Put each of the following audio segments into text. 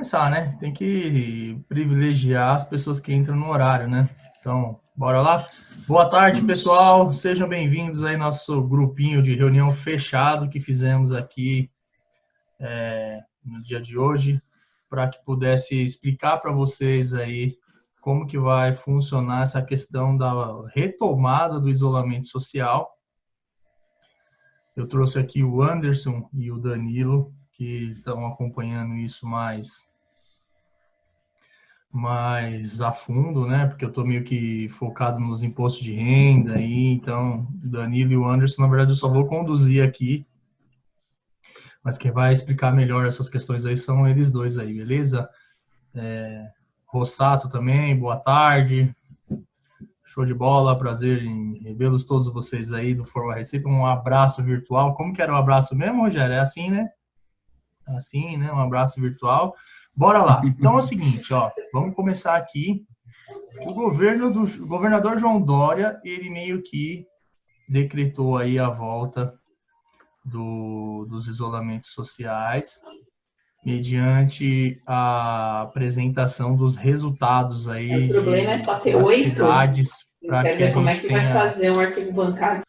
começar, né? Tem que privilegiar as pessoas que entram no horário, né? Então, bora lá? Boa tarde, Vamos. pessoal. Sejam bem-vindos aí ao nosso grupinho de reunião fechado que fizemos aqui no dia de hoje, para que pudesse explicar para vocês aí como que vai funcionar essa questão da retomada do isolamento social. Eu trouxe aqui o Anderson e o Danilo, que estão acompanhando isso mais a fundo, né? Porque eu estou meio que focado nos impostos de renda aí, então o Danilo e o Anderson, na verdade, eu só vou conduzir aqui, mas quem vai explicar melhor essas questões aí são eles dois aí, beleza? Rossato também, boa tarde. Show de bola, prazer em revê-los todos vocês aí do Forma Receita. Um abraço virtual. Como que era o abraço mesmo, Rogério? É assim, né? Assim, né? Um abraço virtual. Bora lá. Então é o seguinte, ó, vamos começar aqui. O governador João Dória, ele meio que decretou aí a volta dos isolamentos sociais, mediante a apresentação dos resultados O aí problema é só ter das 8. cidades Não para quer que a ver como é gente que vai tenha, fazer um arquivo bancário.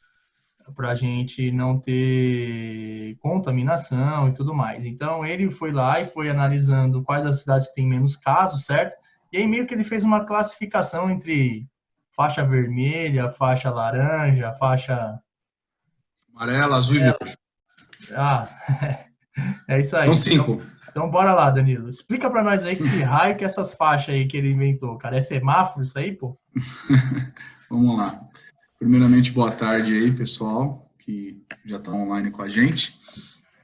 para a gente não ter contaminação e tudo mais. Então, ele foi lá e foi analisando quais as cidades que têm menos casos, certo? E aí meio que ele fez uma classificação entre faixa vermelha, faixa laranja, faixa Amarela, azul e verde. Ah, é isso São aí. cinco. Então bora lá, Danilo. Explica para nós aí que raio que é essas faixas aí que ele inventou, cara. É semáforo isso aí, pô? Vamos lá. Primeiramente, boa tarde aí, pessoal, que já está online com a gente.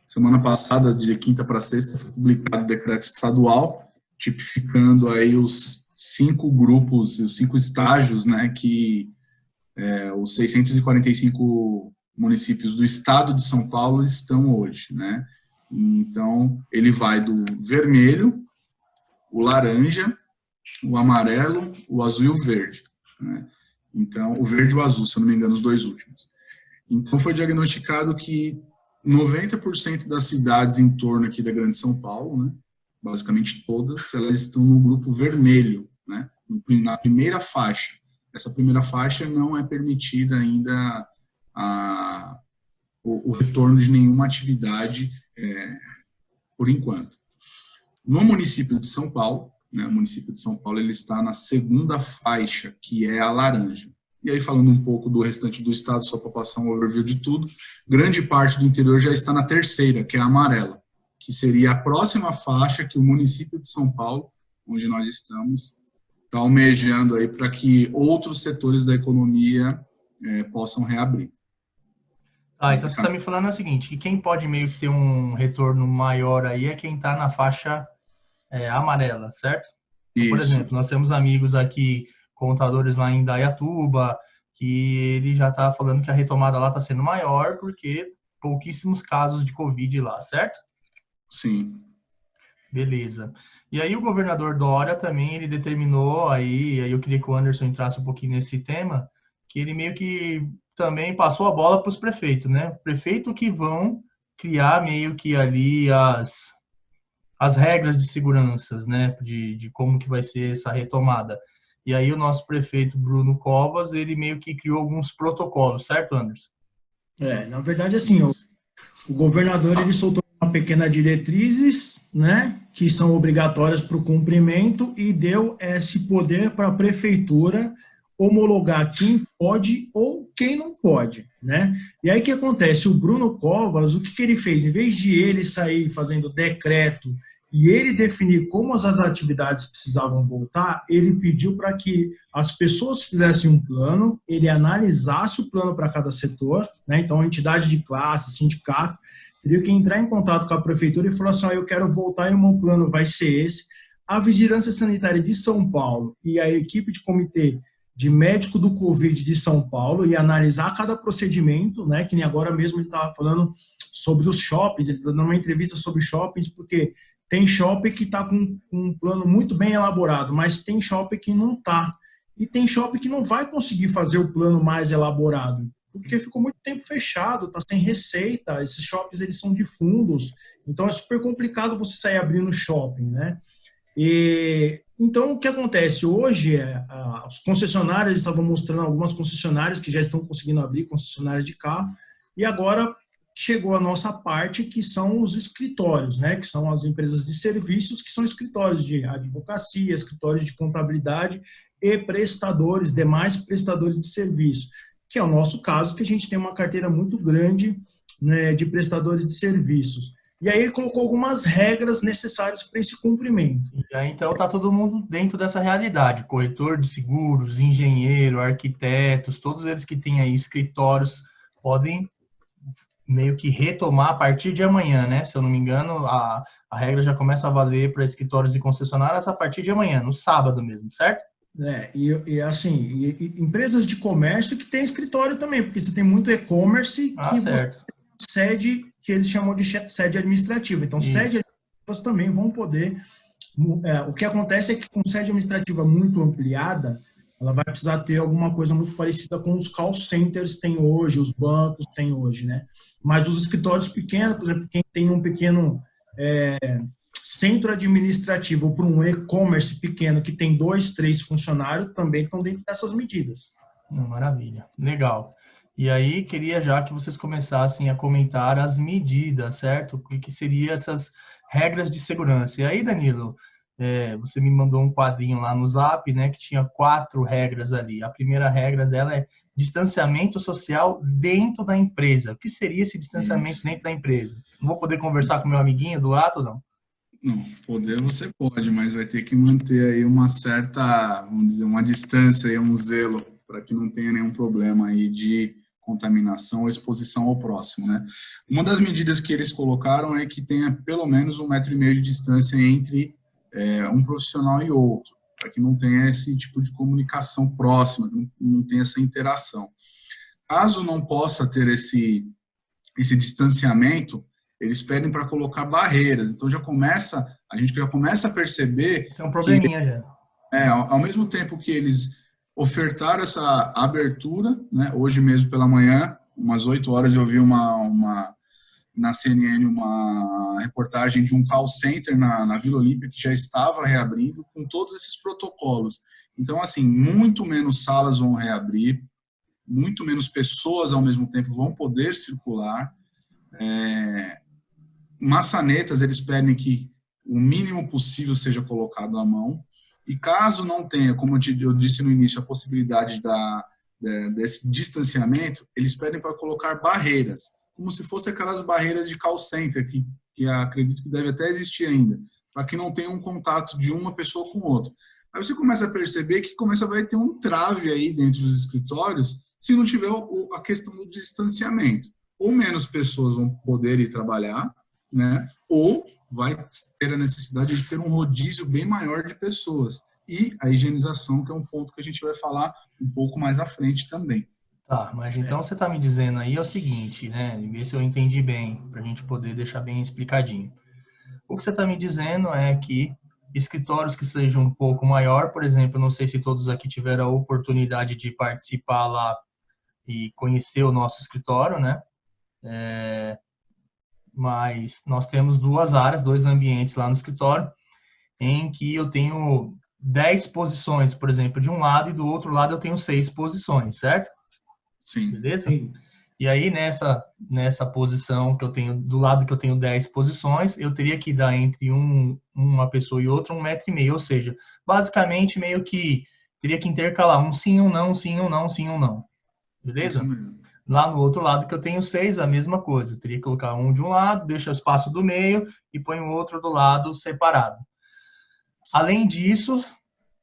Semana passada, de quinta para sexta, foi publicado o decreto estadual, tipificando aí os 5 grupos, os 5 estágios, né, que os 645 municípios do estado de São Paulo estão hoje, né. Então, ele vai do vermelho, o laranja, o amarelo, o azul e o verde, né? Então, o verde e o azul, se eu não me engano, os dois últimos. Então, foi diagnosticado que 90% das cidades em torno aqui da Grande São Paulo, né, basicamente todas, elas estão no grupo vermelho, né, na primeira faixa. Essa primeira faixa não é permitida ainda o retorno de nenhuma atividade por enquanto. No município de São Paulo, né, o município de São Paulo ele está na segunda faixa, que é a laranja. E aí, falando um pouco do restante do estado, só para passar um overview de tudo, grande parte do interior já está na terceira, que é a amarela, que seria a próxima faixa que o município de São Paulo, onde nós estamos, está almejando aí para que outros setores da economia possam reabrir. Ah, então você está me falando o seguinte, que quem pode meio que ter um retorno maior aí é quem está na faixa amarela, certo? Então, por Isso. exemplo, nós temos amigos aqui, contadores lá em Dayatuba, que ele já está falando que a retomada lá está sendo maior porque pouquíssimos casos de Covid lá, certo? Sim. Beleza. E aí o governador Dória também, ele determinou aí eu queria que o Anderson entrasse um pouquinho nesse tema, que ele meio que também passou a bola para os prefeitos, né? Prefeito que vão criar meio que ali as regras de seguranças, né? De como que vai ser essa retomada. E aí o nosso prefeito Bruno Covas, ele meio que criou alguns protocolos, certo, Anderson? Na verdade, assim, o governador ele soltou uma pequena diretrizes, né, que são obrigatórias para o cumprimento e deu esse poder para a prefeitura homologar quem pode ou quem não pode, né? E aí o que acontece? O Bruno Covas, o que ele fez? Em vez de ele sair fazendo decreto e ele definir como as atividades precisavam voltar, ele pediu para que as pessoas fizessem um plano, ele analisasse o plano para cada setor, né? Então a entidade de classe, sindicato, teria que entrar em contato com a prefeitura e falar assim, eu quero voltar e o meu plano vai ser esse. A Vigilância Sanitária de São Paulo e a equipe de comitê de médico do Covid de São Paulo ia analisar cada procedimento, né? Que nem agora mesmo ele estava falando sobre os shoppings, ele está dando uma entrevista sobre shoppings, porque tem shopping que está com um plano muito bem elaborado, mas tem shopping que não está. E tem shopping que não vai conseguir fazer o plano mais elaborado, porque ficou muito tempo fechado, está sem receita, esses shoppings eles são de fundos, então é super complicado você sair abrindo shopping, né? Então, o que acontece hoje as concessionárias estavam mostrando algumas concessionárias que já estão conseguindo abrir concessionárias de carro, e agora chegou a nossa parte, que são os escritórios, né? Que são as empresas de serviços, que são escritórios de advocacia, escritórios de contabilidade e prestadores, demais prestadores de serviço, que é o nosso caso, que a gente tem uma carteira muito grande, né, de prestadores de serviços. E aí ele colocou algumas regras necessárias para esse cumprimento. E aí, então, está todo mundo dentro dessa realidade. Corretor de seguros, engenheiro, arquitetos, todos eles que têm aí escritórios podem meio que retomar a partir de amanhã, né? Se eu não me engano, a regra já começa a valer para escritórios e concessionárias a partir de amanhã, no sábado mesmo, certo? Empresas de comércio que tem escritório também, porque você tem muito e-commerce que certo. Sede, que eles chamam de sede administrativa. Então, sede administrativas também vão poder... o que acontece é que com sede administrativa muito ampliada, ela vai precisar ter alguma coisa muito parecida com os call centers têm hoje, os bancos têm hoje, né? Mas os escritórios pequenos, por exemplo, quem tem um pequeno centro administrativo para um e-commerce pequeno que tem 2, 3 funcionários, também estão dentro dessas medidas. Maravilha, legal. E aí, queria já que vocês começassem a comentar as medidas, certo? O que seriam essas regras de segurança. E aí, Danilo, você me mandou um quadrinho lá no Zap, né, que tinha 4 regras ali. A primeira regra dela é distanciamento social dentro da empresa. O que seria esse distanciamento dentro da empresa? Não vou poder conversar com meu amiguinho do lado, não? Não, poder você pode, mas vai ter que manter aí uma certa, vamos dizer, uma distância, aí, um zelo, para que não tenha nenhum problema aí de contaminação ou exposição ao próximo, né? Uma das medidas que eles colocaram é que tenha pelo menos 1,5 metro de distância entre um profissional e outro, para que não tenha esse tipo de comunicação próxima, não tenha essa interação. Caso não possa ter esse distanciamento, eles pedem para colocar barreiras. Então a gente já começa a perceber... Tem um probleminha já. Ao mesmo tempo que eles ofertaram essa abertura, né? Hoje mesmo pela manhã, umas 8 horas, eu vi na CNN uma reportagem de um call center na Vila Olímpia que já estava reabrindo com todos esses protocolos. Então, assim, muito menos salas vão reabrir, muito menos pessoas ao mesmo tempo vão poder circular. Maçanetas, eles pedem que o mínimo possível seja colocado à mão. E caso não tenha, como eu disse no início, a possibilidade desse distanciamento, eles pedem para colocar barreiras, como se fossem aquelas barreiras de call center, que acredito que deve até existir ainda, para que não tenha um contato de uma pessoa com outra. Aí você começa a perceber que vai ter um trave aí dentro dos escritórios, se não tiver a questão do distanciamento. Ou menos pessoas vão poder ir trabalhar, né? Ou vai ter a necessidade de ter um rodízio bem maior de pessoas. E a higienização, que é um ponto que a gente vai falar um pouco mais à frente também. Tá, mas então você está me dizendo aí é o seguinte, né? Ver se eu entendi bem, para a gente poder deixar bem explicadinho. O que você está me dizendo é que escritórios que sejam um pouco maior, por exemplo, eu não sei se todos aqui tiveram a oportunidade de participar lá e conhecer o nosso escritório, né? Mas nós temos 2 áreas, 2 ambientes lá no escritório, em que eu tenho 10 posições, por exemplo, de um lado, e do outro lado eu tenho 6 posições, certo? Sim. Beleza? Sim. E aí, nessa posição que eu tenho, do lado que eu tenho 10 posições, eu teria que dar entre uma pessoa e outra 1,5 metro, ou seja, basicamente meio que teria que intercalar um sim, um não, sim, um não, sim, um não. Beleza? Lá no outro lado que eu tenho 6, a mesma coisa. Eu teria que colocar um de um lado, deixa o espaço do meio e põe o outro do lado separado. Além disso,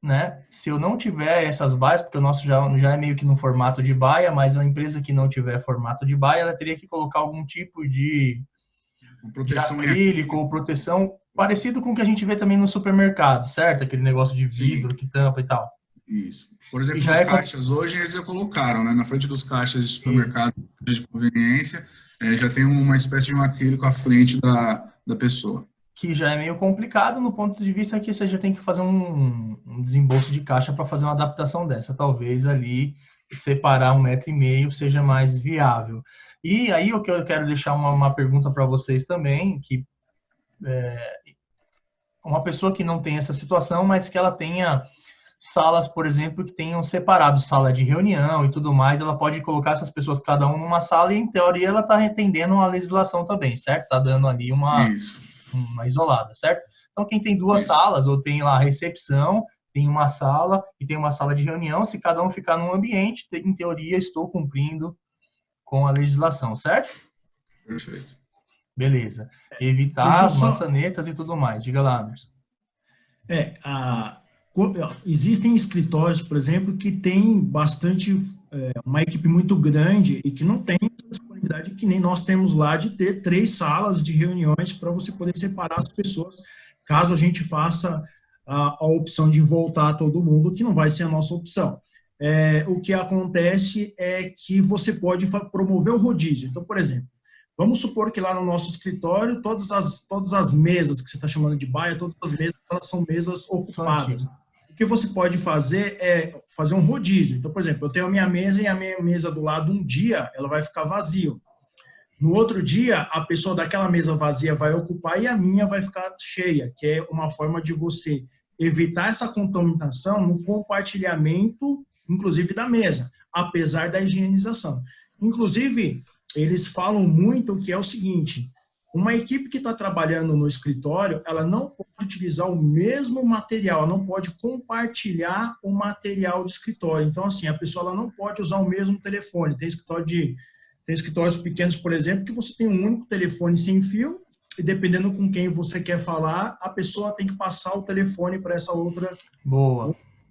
né, se eu não tiver essas baias, porque o nosso já é meio que no formato de baia, mas a empresa que não tiver formato de baia, ela teria que colocar algum tipo de acrílico ou proteção parecido com o que a gente vê também no supermercado, certo? Aquele negócio de vidro que tampa e tal. Isso. Por exemplo, nos caixas, hoje eles já colocaram, né, na frente dos caixas de supermercado de conveniência, já tem uma espécie de um acrílico à frente da pessoa. Que já é meio complicado no ponto de vista que você já tem que fazer um desembolso de caixa para fazer uma adaptação dessa. Talvez ali separar 1,5 metro seja mais viável. E aí o que eu quero deixar uma pergunta para vocês também, que uma pessoa que não tem essa situação, mas que ela tenha salas, por exemplo, que tenham separado sala de reunião e tudo mais, ela pode colocar essas pessoas cada um numa sala e, em teoria, ela está atendendo a legislação também, certo? Está dando ali uma isolada, certo? Então, quem tem duas salas, ou tem lá a recepção, tem uma sala e tem uma sala de reunião, se cada um ficar num ambiente, em teoria, estou cumprindo com a legislação, certo? Perfeito. Beleza. Evitar as maçanetas e tudo mais. Diga lá, Anderson. Existem escritórios, por exemplo, que tem bastante, uma equipe muito grande e que não tem essa disponibilidade que nem nós temos lá de ter 3 salas de reuniões para você poder separar as pessoas, caso a gente faça a opção de voltar todo mundo, que não vai ser a nossa opção. O que acontece é que você pode promover o rodízio. Então, por exemplo, vamos supor que lá no nosso escritório, todas as mesas que você está chamando de baia, todas as mesas, elas são mesas ocupadas. O que você pode fazer é fazer um rodízio. Então, por exemplo, eu tenho a minha mesa e a minha mesa do lado, um dia ela vai ficar vazia. No outro dia, a pessoa daquela mesa vazia vai ocupar e a minha vai ficar cheia, que é uma forma de você evitar essa contaminação no compartilhamento, inclusive da mesa, apesar da higienização. Inclusive, eles falam muito que é o seguinte: uma equipe que está trabalhando no escritório, ela não pode utilizar o mesmo material, ela não pode compartilhar o material de escritório. Então, assim, a pessoa ela não pode usar o mesmo telefone. Tem escritórios pequenos, por exemplo, que você tem um único telefone sem fio e dependendo com quem você quer falar, a pessoa tem que passar o telefone para essa outra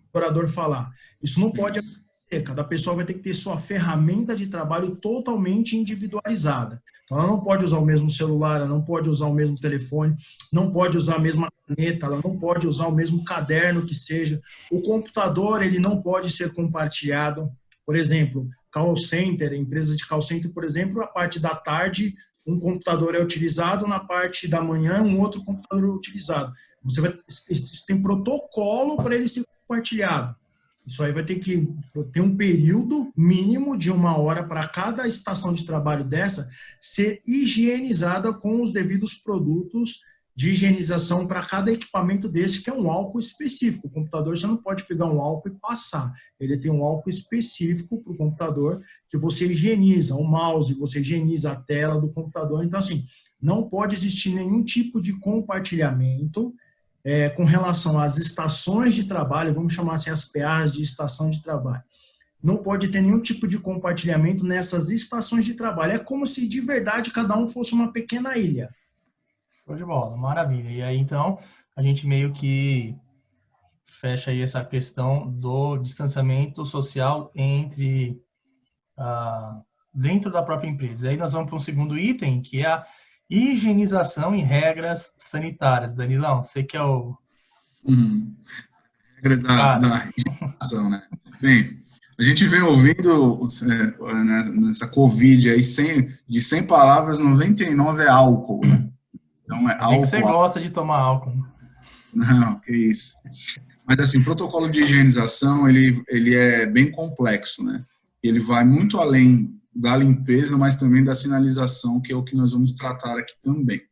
operador falar. Isso não pode acontecer. Cada pessoa vai ter que ter sua ferramenta de trabalho totalmente individualizada. Então, ela não pode usar o mesmo celular, ela não pode usar o mesmo telefone, não pode usar a mesma caneta, ela não pode usar o mesmo caderno que seja. O computador, ele não pode ser compartilhado. Por exemplo, call center, empresas de call center, por exemplo, a parte da tarde, um computador é utilizado, na parte da manhã, um outro computador é utilizado. Isso tem protocolo para ele ser compartilhado. Isso aí vai ter que ter um período mínimo de 1 hora para cada estação de trabalho dessa ser higienizada com os devidos produtos de higienização para cada equipamento desse, que é um álcool específico. O computador, você não pode pegar um álcool e passar. Ele tem um álcool específico para o computador que você higieniza o mouse, você higieniza a tela do computador. Então, assim, não pode existir nenhum tipo de compartilhamento com relação às estações de trabalho, vamos chamar assim as PAs de estação de trabalho. Não pode ter nenhum tipo de compartilhamento nessas estações de trabalho. É como se de verdade cada um fosse uma pequena ilha. Show de bola, maravilha. E aí, então, a gente meio que fecha aí essa questão do distanciamento social dentro da própria empresa. Aí nós vamos para um segundo item, que é a higienização e regras sanitárias. Danilão, você que é o... Regra da higienização, né? Bem, a gente vem ouvindo nessa Covid aí, de 100 palavras, 99 é álcool, né? Então, álcool. Que você gosta de tomar álcool. Não, que isso. Mas, assim, o protocolo de higienização, ele é bem complexo, né? Ele vai muito além da limpeza, mas também da sinalização, que é o que nós vamos tratar aqui também.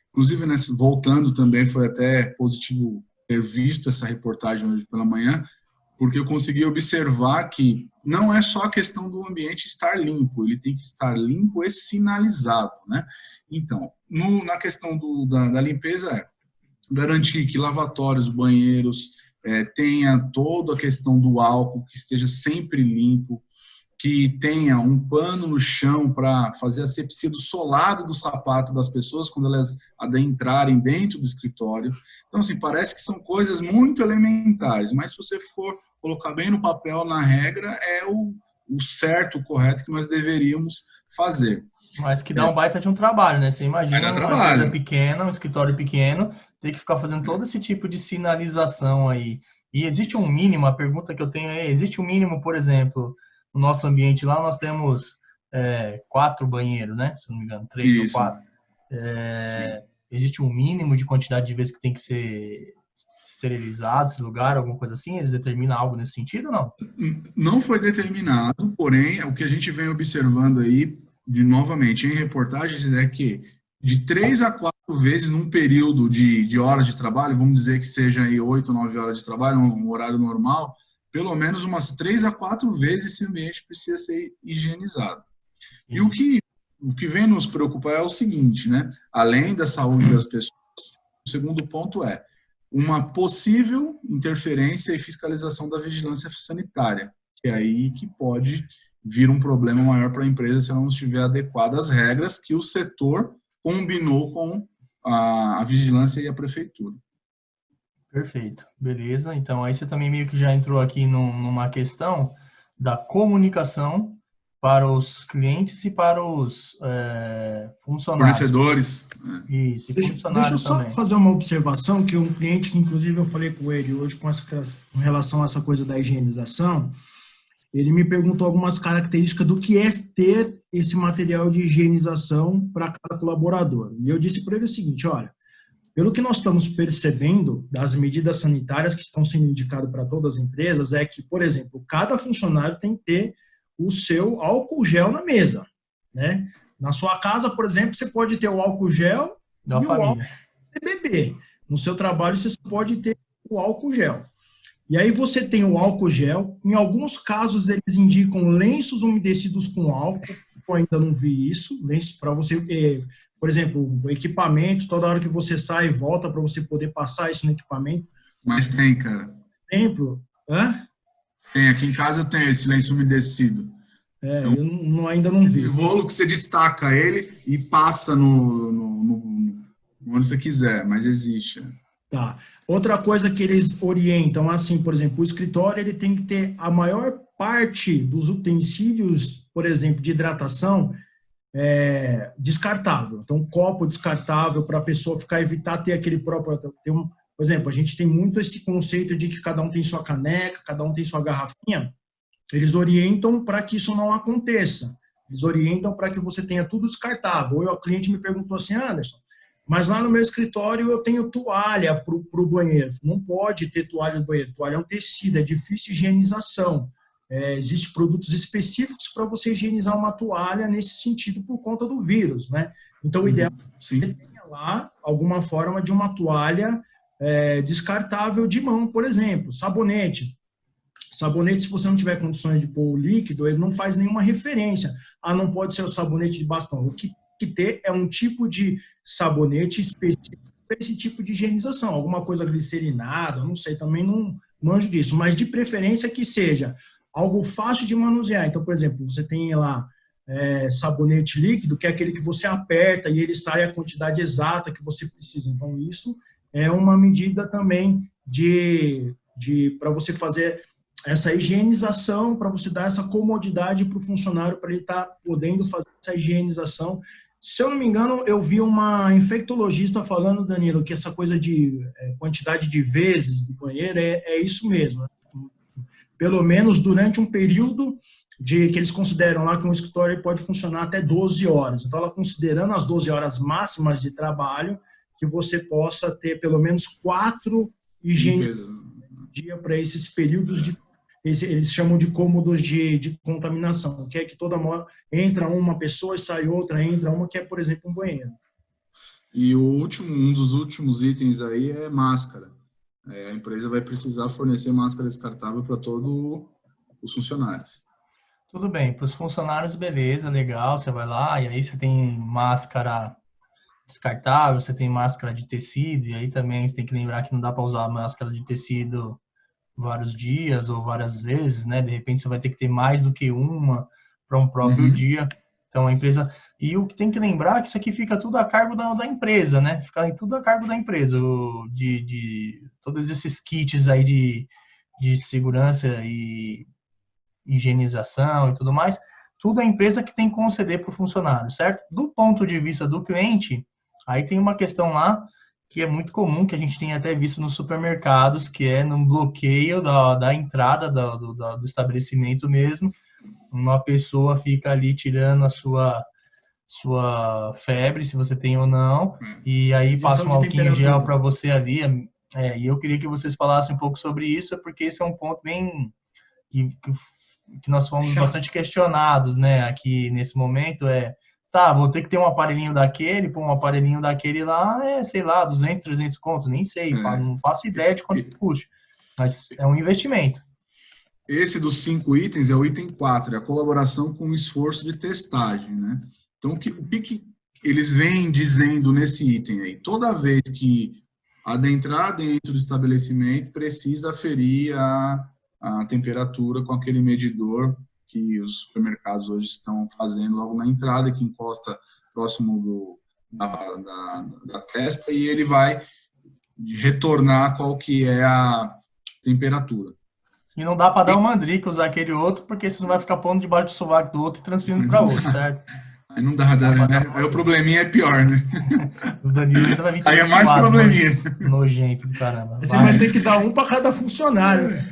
Inclusive, voltando também, foi até positivo ter visto essa reportagem hoje pela manhã, porque eu consegui observar que não é só a questão do ambiente estar limpo, ele tem que estar limpo e sinalizado, né? Então, na questão da limpeza, garantir que lavatórios, banheiros, tenha toda a questão do álcool, que esteja sempre limpo, que tenha um pano no chão para fazer asepsia do solado do sapato das pessoas quando elas adentrarem dentro do escritório. Então, assim, parece que são coisas muito elementares, mas se você for colocar bem no papel, na regra, é o certo, o correto que nós deveríamos fazer. Mas que dá um baita de um trabalho, né? Você imagina uma empresa pequena, um escritório pequeno, ter que ficar fazendo todo esse tipo de sinalização aí. E existe um mínimo, a pergunta que eu tenho é, existe um mínimo, por exemplo, no nosso ambiente lá, nós temos 4 banheiros, né? Se não me engano, 3 ou 4. Existe um mínimo de quantidade de vezes que tem que ser esterilizado esse lugar, alguma coisa assim? Eles determinam algo nesse sentido ou não? Não foi determinado, porém, o que a gente vem observando aí, novamente, em reportagens, é que de 3 a 4 vezes num período de horas de trabalho, vamos dizer que seja aí 8, 9 horas de trabalho, um horário normal, pelo menos umas 3 a 4 vezes esse ambiente precisa ser higienizado. E o que vem nos preocupar é o seguinte, né? Além da saúde das pessoas, o segundo ponto é uma possível interferência e fiscalização da vigilância sanitária, que é aí que pode vir um problema maior para a empresa se ela não estiver adequada às regras que o setor combinou com a vigilância e a prefeitura. Perfeito, beleza. Então, aí você também meio que já entrou aqui numa questão da comunicação para os clientes e para os funcionários. Fornecedores. Isso, e Deixa eu funcionários só também. fazer uma observação, que um cliente que, inclusive, eu falei com ele hoje com relação a essa coisa da higienização, ele me perguntou algumas características do que é ter esse material de higienização para cada colaborador. E eu disse para ele o seguinte, olha, pelo que nós estamos percebendo das medidas sanitárias que estão sendo indicadas para todas as empresas, é que, por exemplo, cada funcionário tem que ter o seu álcool gel na mesa, né? Na sua casa, por exemplo, você pode ter o álcool gel Da e família. o álcool CBB. No seu trabalho, você pode ter o álcool gel. E aí você tem o álcool gel. Em alguns casos, eles indicam lenços umedecidos com álcool. Eu ainda não vi isso. Lenços para você, por exemplo, o equipamento, toda hora que você sai e volta para você poder passar isso no equipamento. Mas tem, cara. Exemplo, Tem, aqui em casa eu tenho esse lenço umedecido. Eu ainda não vi. Um rolo que você destaca ele e passa onde você quiser, mas existe. Tá. Outra coisa que eles orientam, assim, por exemplo, o escritório ele tem que ter a maior parte dos utensílios, por exemplo, de hidratação, descartável. Então, copo descartável para a pessoa evitar ter aquele próprio... por exemplo, a gente tem muito esse conceito de que cada um tem sua caneca, cada um tem sua garrafinha. Eles orientam para que isso não aconteça. Eles orientam para que você tenha tudo descartável. O cliente me perguntou assim, Anderson, mas lá no meu escritório eu tenho toalha para o banheiro. Não pode ter toalha no banheiro. Toalha é um tecido, é difícil higienização. Existem produtos específicos para você higienizar uma toalha nesse sentido por conta do vírus, né? Então, o ideal é que você tenha lá alguma forma de uma toalha descartável de mão, por exemplo. Sabonete. Sabonete, se você não tiver condições de pôr o líquido, ele não faz nenhuma referência. Não pode ser o sabonete de bastão. O que ter é um tipo de sabonete específico para esse tipo de higienização. Alguma coisa glicerinada, não sei, também não manjo disso. Mas de preferência que seja algo fácil de manusear. Então, por exemplo, você tem lá sabonete líquido, que é aquele que você aperta e ele sai a quantidade exata que você precisa. Então, isso é uma medida também para você fazer essa higienização, para você dar essa comodidade para o funcionário, para ele estar podendo fazer essa higienização. Se eu não me engano, eu vi uma infectologista falando, Danilo, que essa coisa de quantidade de vezes do banheiro é isso mesmo. Pelo menos durante um período que eles consideram lá que um escritório pode funcionar até 12 horas. Então, ela considerando as 12 horas máximas de trabalho, que você possa ter pelo menos 4 higienizações por dia para esses períodos eles chamam de cômodos de contaminação, que é que toda hora entra uma pessoa e sai outra, entra uma, que é, por exemplo, um banheiro. E um dos últimos itens aí é máscara. A empresa vai precisar fornecer máscara descartável para todos os funcionários. Tudo bem, para os funcionários, beleza, legal, você vai lá e aí você tem máscara descartável, você tem máscara de tecido, e aí também você tem que lembrar que não dá para usar máscara de tecido vários dias ou várias vezes, né? De repente você vai ter que ter mais do que uma para um próprio dia. Então a empresa... E o que tem que lembrar é que isso aqui fica tudo a cargo da empresa, né? Fica tudo a cargo da empresa, de todos esses kits aí de segurança e higienização e tudo mais, tudo a empresa que tem que conceder para o funcionário, certo? Do ponto de vista do cliente, aí tem uma questão lá que é muito comum, que a gente tem até visto nos supermercados, que é no bloqueio da entrada do estabelecimento mesmo. Uma pessoa fica ali tirando a sua febre, se você tem ou não, e aí passa um álcool em gel para você ali. E eu queria que vocês falassem um pouco sobre isso, porque esse é um ponto bem... que nós fomos bastante questionados, né, aqui nesse momento, tá, vou ter que ter um aparelhinho daquele, pôr um aparelhinho daquele lá, sei lá, 200, 300 conto, nem sei, não faço ideia de quanto custa, mas é um investimento. Esse dos 5 itens é o item 4, é a colaboração com o esforço de testagem, né? Então, o que eles vêm dizendo nesse item aí? Toda vez que adentrar dentro do estabelecimento, precisa aferir a temperatura com aquele medidor que os supermercados hoje estão fazendo logo na entrada, que encosta próximo da testa, e ele vai retornar qual que é a temperatura. E não dá para dar um mandrique, usar aquele outro, porque você não vai ficar pondo debaixo do sovaco do outro e transferindo para outro, certo? Aí não dá, né? Aí o probleminha é pior, né? O Danilo ainda vai vir. Aí é mais probleminha. Nojento do caramba. Você vai ter que dar um para cada funcionário.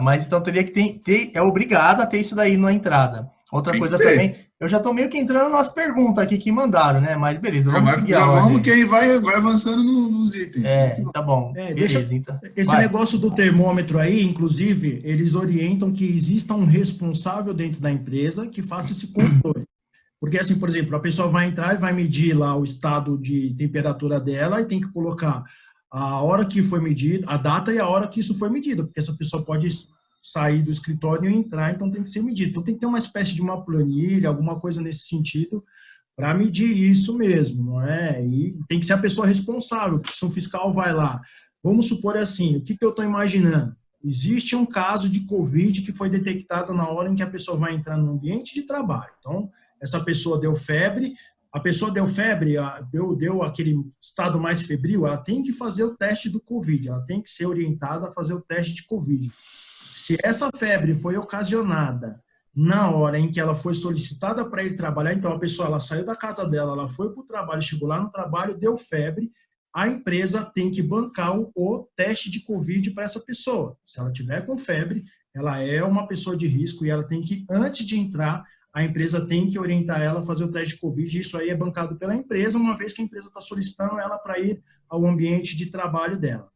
Mas então teria que ter, é obrigado a ter isso daí na entrada. Outra coisa também, eu já tô meio que entrando nas perguntas aqui que mandaram, né? Mas beleza, vamos seguir já vamos que aí vai avançando nos itens. Tá bom. Beleza, então. Esse negócio do termômetro aí, inclusive, eles orientam que exista um responsável dentro da empresa que faça esse controle. Porque, assim, por exemplo, a pessoa vai entrar e vai medir lá o estado de temperatura dela e tem que colocar a hora que foi medido, a data e a hora que isso foi medido, porque essa pessoa pode sair do escritório e entrar, então tem que ser medido. Então tem que ter uma espécie de uma planilha, alguma coisa nesse sentido, para medir isso mesmo, não é? E tem que ser a pessoa responsável, porque se um fiscal vai lá, vamos supor assim, o que eu estou imaginando? Existe um caso de Covid que foi detectado na hora em que a pessoa vai entrar no ambiente de trabalho. Então, essa pessoa deu febre, a pessoa deu febre, deu aquele estado mais febril, ela tem que fazer o teste do Covid, ela tem que ser orientada a fazer o teste de Covid. Se essa febre foi ocasionada na hora em que ela foi solicitada para ir trabalhar, então a pessoa ela saiu da casa dela, ela foi para o trabalho, chegou lá no trabalho, deu febre, a empresa tem que bancar o teste de Covid para essa pessoa. Se ela tiver com febre, ela é uma pessoa de risco e ela tem que, antes de entrar, a empresa tem que orientar ela a fazer o teste de Covid, e isso aí é bancado pela empresa, uma vez que a empresa está solicitando ela para ir ao ambiente de trabalho dela.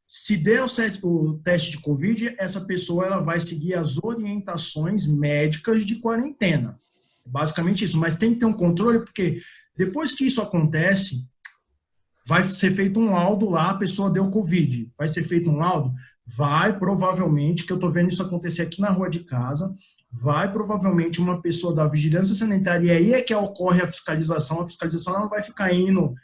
Se der o teste de Covid, essa pessoa ela vai seguir as orientações médicas de quarentena. Basicamente isso, mas tem que ter um controle, porque depois que isso acontece, vai ser feito um laudo lá, a pessoa deu Covid. Vai ser feito um laudo? Vai, provavelmente, que eu estou vendo isso acontecer aqui na rua de casa, vai provavelmente uma pessoa da vigilância sanitária, e aí é que ocorre a fiscalização ela não vai ficar indo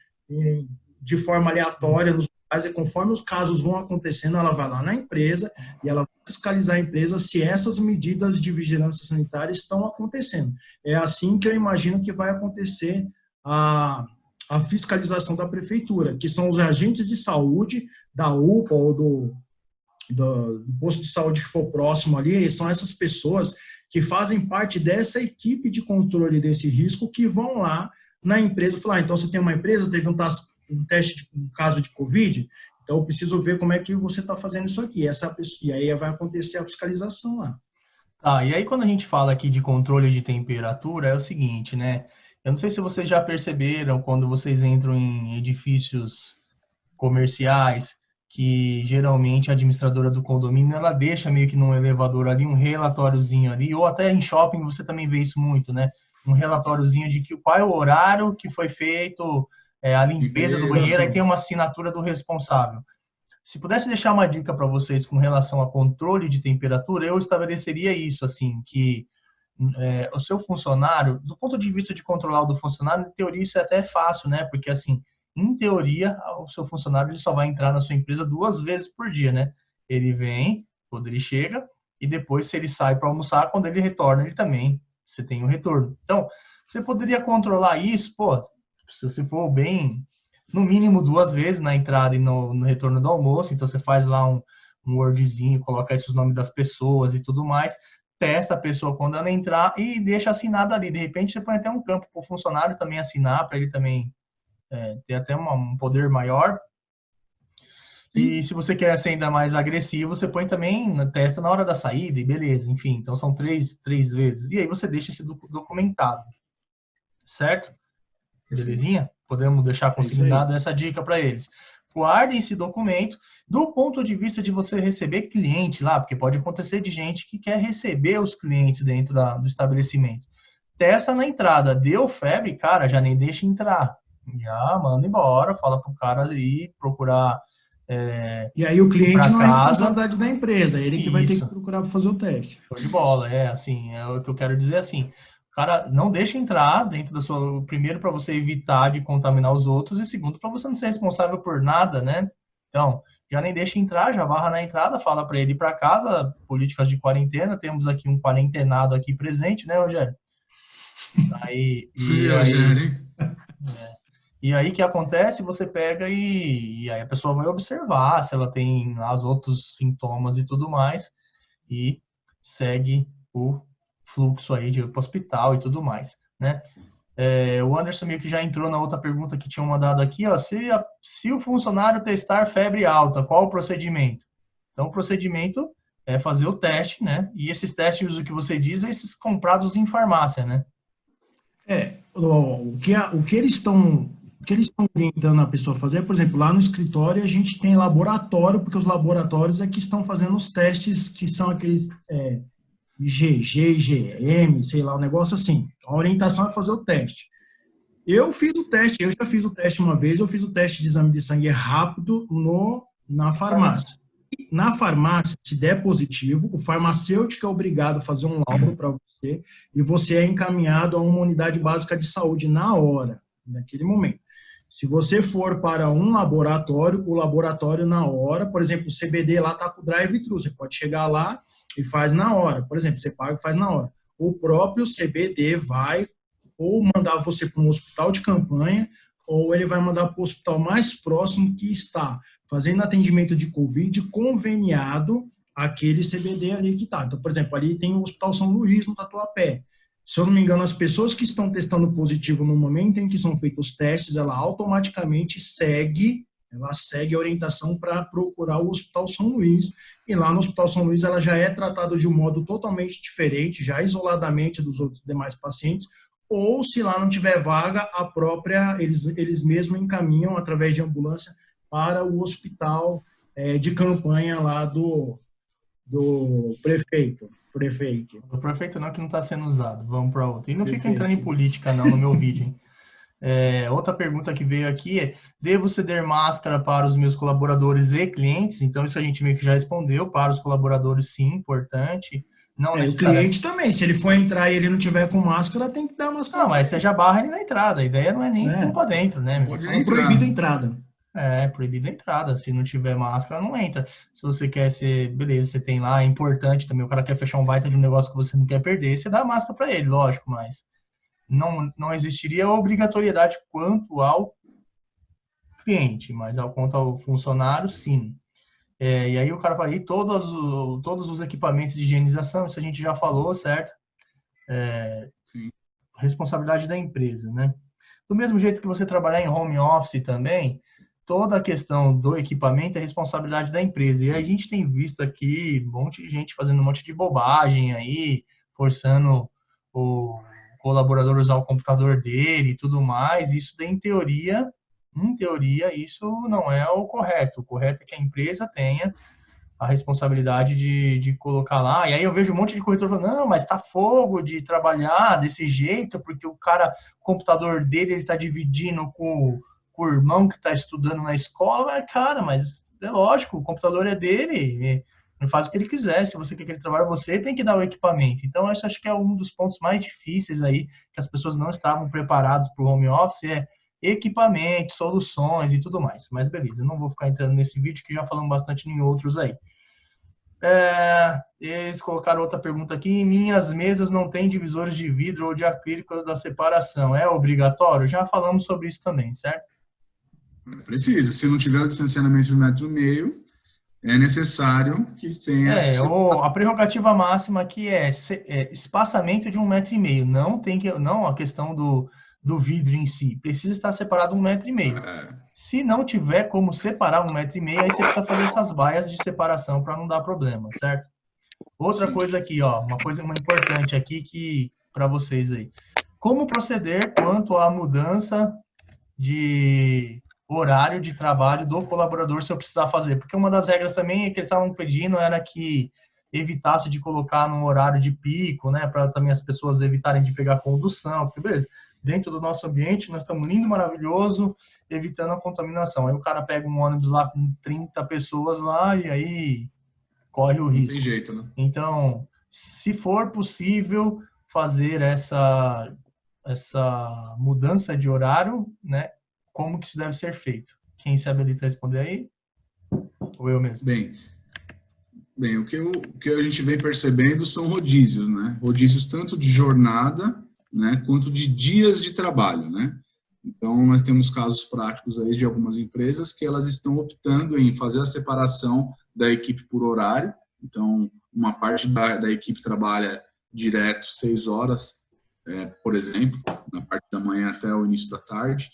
de forma aleatória nos lugares, e conforme os casos vão acontecendo, ela vai lá na empresa e ela vai fiscalizar a empresa se essas medidas de vigilância sanitária estão acontecendo. É assim que eu imagino que vai acontecer a fiscalização da prefeitura, que são os agentes de saúde da UPA ou do posto de saúde que for próximo ali, e são essas pessoas que fazem parte dessa equipe de controle desse risco que vão lá na empresa falar, então você tem uma empresa, teve um teste, um caso de Covid, então eu preciso ver como é que você está fazendo isso aqui. E aí vai acontecer a fiscalização lá. E aí quando a gente fala aqui de controle de temperatura, é o seguinte, né? Eu não sei se vocês já perceberam quando vocês entram em edifícios comerciais, que geralmente a administradora do condomínio, ela deixa meio que num elevador ali, um relatóriozinho ali, ou até em shopping você também vê isso muito, né? Um relatóriozinho de qual é o horário que foi feito a limpeza do banheiro, aí tem uma assinatura do responsável. Se pudesse deixar uma dica para vocês com relação a controle de temperatura, eu estabeleceria isso, assim, que o seu funcionário, do ponto de vista de controlar o do funcionário, em teoria isso é até fácil, né? Porque, assim, em teoria, o seu funcionário ele só vai entrar na sua empresa 2 vezes por dia, né? Ele vem, quando ele chega, e depois, se ele sai para almoçar, quando ele retorna, ele também, você tem o retorno. Então, você poderia controlar isso, se você for bem, no mínimo 2 vezes na entrada e no retorno do almoço, então você faz lá um wordzinho, coloca aí os nomes das pessoas e tudo mais, testa a pessoa quando ela entrar e deixa assinado ali. De repente, você põe até um campo para o funcionário também assinar, para ele também ter até um poder maior. E se você quer ser ainda mais agressivo, você põe também na testa na hora da saída e beleza, enfim. Então, são 3 vezes. E aí você deixa esse documentado. Certo? Belezinha? Podemos deixar consignado essa dica para eles. Guardem esse documento do ponto de vista de você receber cliente lá, porque pode acontecer de gente que quer receber os clientes dentro do estabelecimento. testa na entrada, deu febre, cara, já nem deixa entrar. Já manda embora, fala pro cara ir procurar E aí o ir cliente para não é casa. responsabilidade da empresa, é ele que vai ter que Isso, procurar para fazer o teste. show de bola, assim, é o que eu quero dizer assim. O cara não deixa entrar dentro da sua, primeiro para você evitar de contaminar os outros e segundo para você não ser responsável por nada, né? Então, já nem deixa entrar, já barra na entrada, fala para ele ir para casa, políticas de quarentena, temos aqui um quarentenado aqui presente, né, Rogério? Aí, e aí, Rogério, e aí que acontece? Você pega e aí a pessoa vai observar se ela tem lá os outros sintomas e tudo mais e segue o fluxo aí de ir para o hospital e tudo mais, né? O Anderson meio que já entrou na outra pergunta que tinham mandado aqui, ó, se o funcionário testar febre alta, qual o procedimento? Então, o procedimento é fazer o teste, né? E esses testes, o que você diz, é esses comprados em farmácia, né? O que eles estão orientando a pessoa a fazer, por exemplo, lá no escritório a gente tem laboratório, porque os laboratórios é que estão fazendo os testes que são aqueles IgG, IgM, sei lá, um negócio assim. A orientação é fazer o teste. Eu já fiz o teste uma vez, eu fiz o teste de exame de sangue rápido na farmácia. Na farmácia, se der positivo, o farmacêutico é obrigado a fazer um laudo para você e você é encaminhado a uma unidade básica de saúde na hora, naquele momento. Se você for para um laboratório, o laboratório na hora, por exemplo, o CBD lá está com o drive-thru, você pode chegar lá e faz na hora. Por exemplo, você paga e faz na hora. O próprio CBD vai ou mandar você para um hospital de campanha, ou ele vai mandar para o hospital mais próximo que está fazendo atendimento de Covid conveniado aquele CBD ali que está. Então, por exemplo, ali tem o Hospital São Luís, no Tatuapé. Se eu não me engano, as pessoas que estão testando positivo no momento em que são feitos os testes, ela automaticamente segue a orientação para procurar o Hospital São Luís. E lá no Hospital São Luís ela já é tratada de um modo totalmente diferente, já isoladamente dos outros demais pacientes, ou se lá não tiver vaga, eles mesmos encaminham através de ambulância para o hospital de campanha lá do prefeito. O prefeito não, que não está sendo usado. Vamos para outra. E não fica Prefeito. entrando em política, não, no meu vídeo, hein? Outra pergunta que veio aqui é: devo ceder máscara para os meus colaboradores e clientes? Então, isso a gente meio que já respondeu. Para os colaboradores, sim, importante. Não O necessariamente. cliente também, se ele for entrar e ele não tiver com máscara, tem que dar máscara. Não, mas você já barra ele na entrada. A ideia não é nem pôr para dentro, né, meu? pode É entrar. proibida a entrada. Proibida a entrada. Se não tiver máscara, não entra. Se você quer ser, beleza, você tem lá, é importante também, o cara quer fechar um baita de um negócio que você não quer perder, você dá a máscara para ele, lógico, mas não existiria obrigatoriedade quanto ao cliente, mas quanto ao funcionário, sim. E aí o cara fala, e todos os equipamentos de higienização, isso a gente já falou, certo? Sim. Responsabilidade da empresa, né? Do mesmo jeito que você trabalhar em home office também, toda a questão do equipamento é responsabilidade da empresa. E a gente tem visto aqui um monte de gente fazendo um monte de bobagem aí, forçando o colaborador a usar o computador dele e tudo mais. Isso daí, em teoria, isso não é o correto. O correto é que a empresa tenha a responsabilidade de colocar lá. E aí eu vejo um monte de corretor falando, não, mas tá fogo de trabalhar desse jeito, porque o computador dele, ele tá dividindo com o irmão que está estudando na escola. Cara, mas é lógico, o computador é dele, ele faz o que ele quiser. Se você quer que ele trabalhe, você tem que dar o equipamento. Então, isso acho que é um dos pontos mais difíceis aí, que as pessoas não estavam preparadas para o home office, equipamento, soluções e tudo mais. Mas beleza, eu não vou ficar entrando nesse vídeo, que já falamos bastante em outros aí. Eles colocaram outra pergunta aqui. Em minhas mesas não tem divisores de vidro ou de acrílico da separação. É obrigatório? Já falamos sobre isso também, certo? Precisa. Se não tiver o distanciamento de 1,5 m, é necessário que tenha a prerrogativa máxima aqui é espaçamento de 1,5 m. Não a questão do vidro em si. Precisa estar separado 1,5 m. Se não tiver como separar 1,5 m, aí você precisa fazer essas baias de separação para não dar problema, certo? Outra coisa aqui, ó, uma importante aqui para vocês aí. Como proceder quanto à mudança de horário de trabalho do colaborador, se eu precisar fazer? Porque uma das regras também que eles estavam pedindo era que evitasse de colocar num horário de pico, né, para também as pessoas evitarem de pegar condução, porque beleza, dentro do nosso ambiente nós estamos lindo, maravilhoso, evitando a contaminação. Aí o cara pega um ônibus lá com 30 pessoas lá e aí corre o Não risco. tem jeito, né? Então, se for possível fazer essa mudança de horário, né, como que isso deve ser feito? Quem se habilita a responder aí? Ou eu mesmo? Bem, o que a gente vem percebendo são rodízios, né? Rodízios tanto de jornada, né, quanto de dias de trabalho, né? Então, nós temos casos práticos aí de algumas empresas que elas estão optando em fazer a separação da equipe por horário. Então, uma parte da equipe trabalha direto 6 horas, por exemplo, na parte da manhã até o início da tarde.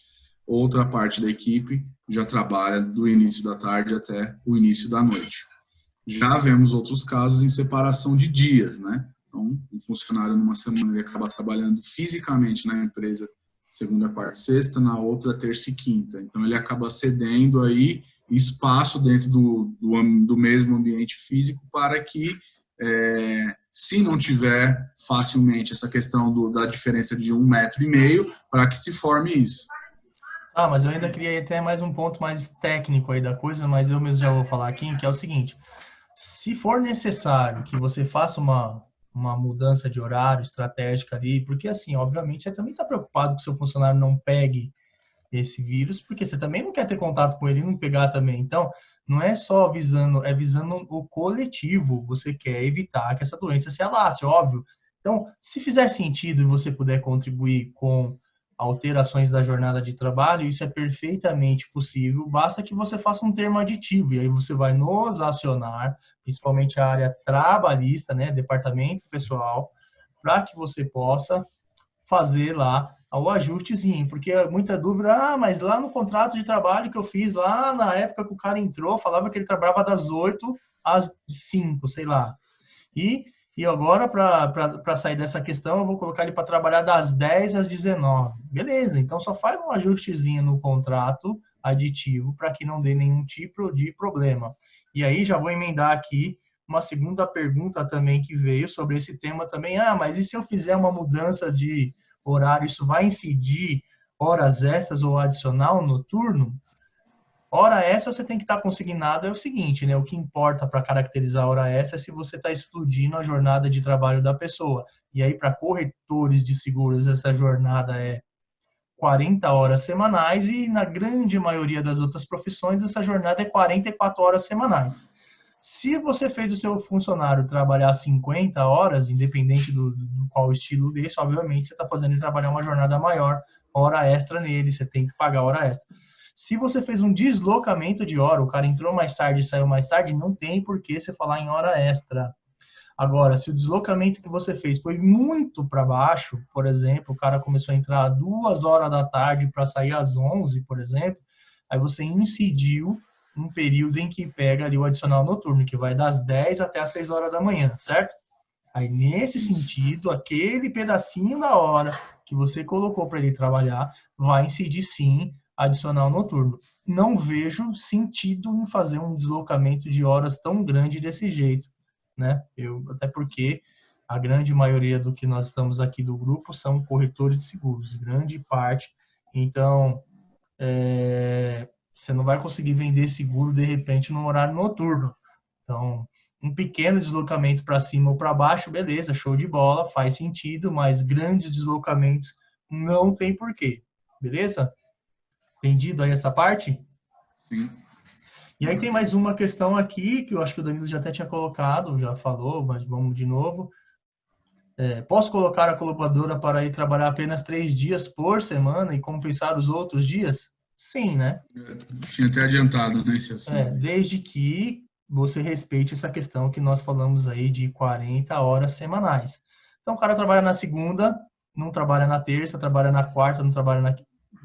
Outra parte da equipe já trabalha do início da tarde até o início da noite. Já vemos outros casos em separação de dias, né? Então, um funcionário numa semana ele acaba trabalhando fisicamente na empresa segunda, quarta e sexta, na outra terça e quinta. Então, ele acaba cedendo aí espaço dentro do mesmo ambiente físico para que, se não tiver facilmente essa questão da diferença de 1,5 metro, para que se forme isso. Ah, mas eu ainda queria até mais um ponto mais técnico aí da coisa, mas eu mesmo já vou falar aqui, que é o seguinte: se for necessário que você faça uma mudança de horário estratégica ali, porque assim, obviamente, você também está preocupado que o seu funcionário não pegue esse vírus, porque você também não quer ter contato com ele e não pegar também. Então, não é só visando, é visando o coletivo. Você quer evitar que essa doença se alastre, óbvio. Então, se fizer sentido e você puder contribuir com alterações da jornada de trabalho, isso é perfeitamente possível, basta que você faça um termo aditivo, e aí você vai nos acionar, principalmente a área trabalhista, né, departamento pessoal, para que você possa fazer lá o ajustezinho, porque muita dúvida, mas lá no contrato de trabalho que eu fiz, lá na época que o cara entrou, falava que ele trabalhava das 8 às 5, sei lá. E agora, para sair dessa questão, eu vou colocar ele para trabalhar das 10 às 19. Beleza, então só faz um ajustezinho no contrato aditivo para que não dê nenhum tipo de problema. E aí já vou emendar aqui uma segunda pergunta também que veio sobre esse tema também. Ah, mas e se eu fizer uma mudança de horário, isso vai incidir horas extras ou adicional noturno? Hora extra você tem que estar consignado, é o seguinte, né? O que importa para caracterizar a hora extra é se você está explodindo a jornada de trabalho da pessoa. E aí, para corretores de seguros, essa jornada é 40 horas semanais e na grande maioria das outras profissões, essa jornada é 44 horas semanais. Se você fez o seu funcionário trabalhar 50 horas, independente do qual estilo desse, obviamente você está fazendo ele trabalhar uma jornada maior, hora extra nele, você tem que pagar hora extra. Se você fez um deslocamento de hora, o cara entrou mais tarde e saiu mais tarde, não tem por que você falar em hora extra. Agora, se o deslocamento que você fez foi muito para baixo, por exemplo, o cara começou a entrar às 2 horas da tarde para sair às 11, por exemplo, aí você incidiu um período em que pega ali o adicional noturno, que vai das 10 até as 6 horas da manhã, certo? Aí, nesse sentido, aquele pedacinho da hora que você colocou para ele trabalhar vai incidir, sim, adicional noturno. Não vejo sentido em fazer um deslocamento de horas tão grande desse jeito, né? Até porque a grande maioria do que nós estamos aqui do grupo são corretores de seguros, grande parte. Então, você não vai conseguir vender seguro de repente no horário noturno. Então, um pequeno deslocamento para cima ou para baixo, beleza, show de bola, faz sentido, mas grandes deslocamentos não tem porquê, beleza? Entendido aí essa parte? Sim. E aí tem mais uma questão aqui, que eu acho que o Danilo já até tinha colocado, já falou, mas vamos de novo. Posso colocar a colaboradora para ir trabalhar apenas 3 dias por semana e compensar os outros dias? Sim, né? Tinha até adiantado nesse assunto. Desde que você respeite essa questão que nós falamos aí de 40 horas semanais. Então, o cara trabalha na segunda, não trabalha na terça, trabalha na quarta, não trabalha na...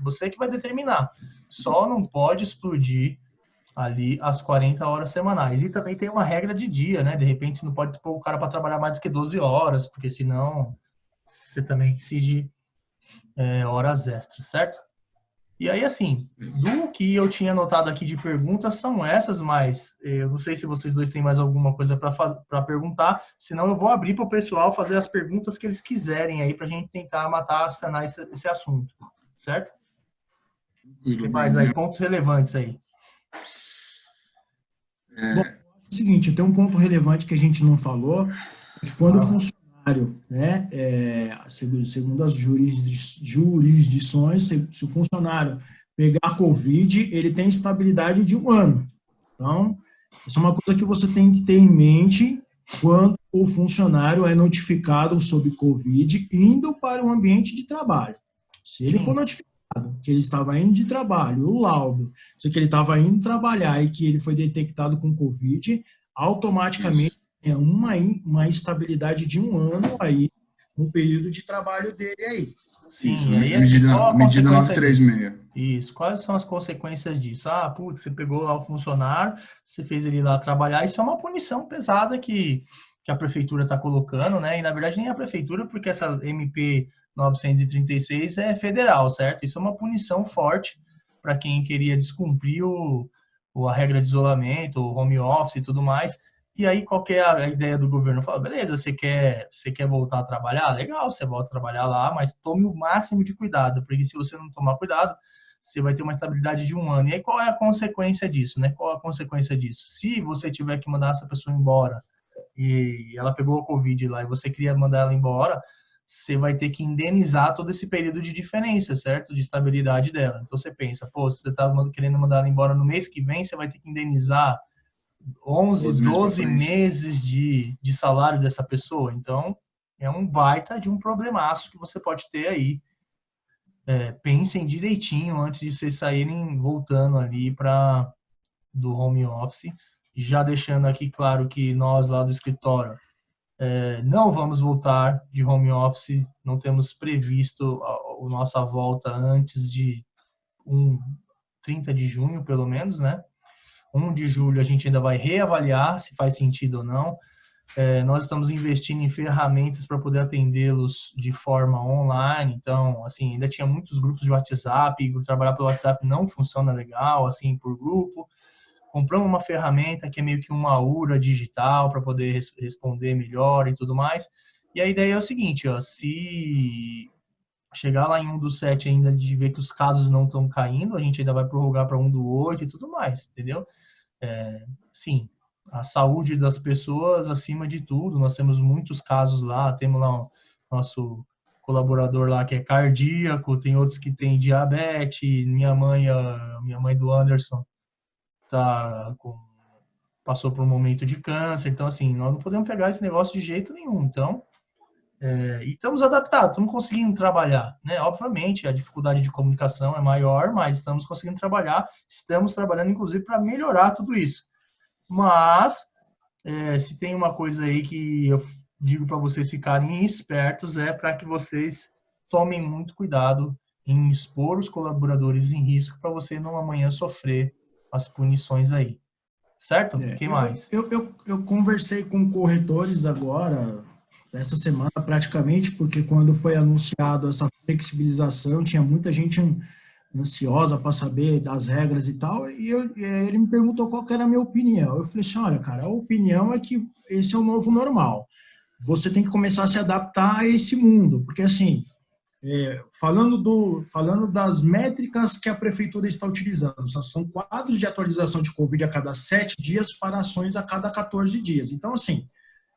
Você que vai determinar. Só não pode explodir ali as 40 horas semanais. E também tem uma regra de dia, né? De repente, você não pode pôr o cara para trabalhar mais do que 12 horas, porque senão você também exige horas extras, certo? E aí, assim, do que eu tinha anotado aqui de perguntas são essas, mas eu não sei se vocês dois têm mais alguma coisa para perguntar, senão eu vou abrir para o pessoal fazer as perguntas que eles quiserem aí, para a gente tentar sanar esse assunto, certo? O que mais aí? Pontos relevantes aí. Bom, é o seguinte, tem um ponto relevante que a gente não falou, que quando o funcionário, né, segundo as jurisdições, se o funcionário pegar Covid, ele tem estabilidade de 1 ano. Então, isso é uma coisa que você tem que ter em mente quando o funcionário é notificado sobre Covid indo para o ambiente de trabalho. Se ele for notificado que ele estava indo de trabalho, o laudo, se que ele estava indo trabalhar e que ele foi detectado com Covid, automaticamente é uma estabilidade de 1 ano aí, no período de trabalho dele aí. Sim, isso, e aí, medida 936. Isso, quais são as consequências disso? Ah, putz, você pegou lá o funcionário, você fez ele ir lá trabalhar, isso é uma punição pesada que a prefeitura está colocando, né? E na verdade nem a prefeitura, porque essa MP 936 é federal, certo? Isso é uma punição forte para quem queria descumprir a regra de isolamento, o home office e tudo mais. E aí, qual que é a ideia do governo? Fala, beleza, você quer voltar a trabalhar? Legal, você volta a trabalhar lá, mas tome o máximo de cuidado, porque se você não tomar cuidado, você vai ter uma estabilidade de 1 ano. E aí, qual é a consequência disso, né? Qual a consequência disso? Se você tiver que mandar essa pessoa embora e ela pegou o Covid lá e você queria mandar ela embora, você vai ter que indenizar todo esse período de diferença, certo? De estabilidade dela. Então, você pensa, pô, se você tá querendo mandar ela embora no mês que vem, você vai ter que indenizar 12 meses de salário dessa pessoa. Então, é um baita de um problemaço que você pode ter aí. Pensem direitinho antes de vocês saírem voltando ali do home office. Já deixando aqui claro que nós lá do escritório não vamos voltar de home office, não temos previsto a nossa volta antes de 30 de junho, pelo menos, né? 1 de julho a gente ainda vai reavaliar se faz sentido ou não. Nós estamos investindo em ferramentas para poder atendê-los de forma online. Então, assim, ainda tinha muitos grupos de WhatsApp, trabalhar pelo WhatsApp não funciona legal, assim, por grupo. Compramos uma ferramenta que é meio que uma URA digital para poder responder melhor e tudo mais. E a ideia é o seguinte, ó, se chegar lá em 1/7 ainda de ver que os casos não estão caindo, a gente ainda vai prorrogar para 1/8 e tudo mais, entendeu? Sim, a saúde das pessoas acima de tudo. Nós temos muitos casos lá, temos lá o nosso colaborador lá que é cardíaco, tem outros que têm diabetes, minha mãe do Anderson passou por um momento de câncer, então assim, nós não podemos pegar esse negócio de jeito nenhum. Então, e estamos adaptados, estamos conseguindo trabalhar, né? Obviamente, a dificuldade de comunicação é maior, mas estamos conseguindo trabalhar, estamos trabalhando, inclusive, para melhorar tudo isso. Mas, se tem uma coisa aí que eu digo para vocês ficarem espertos, é para que vocês tomem muito cuidado em expor os colaboradores em risco para você não amanhã sofrer as punições aí. Certo? Quem mais? Eu conversei com corretores agora, essa semana praticamente, porque quando foi anunciado essa flexibilização, tinha muita gente ansiosa para saber das regras e tal, e ele me perguntou qual que era a minha opinião. Eu falei assim, olha, cara, a opinião é que esse é o novo normal. Você tem que começar a se adaptar a esse mundo, porque assim, falando das métricas que a prefeitura está utilizando, são quadros de atualização de Covid a cada 7 dias para ações a cada 14 dias. Então, assim,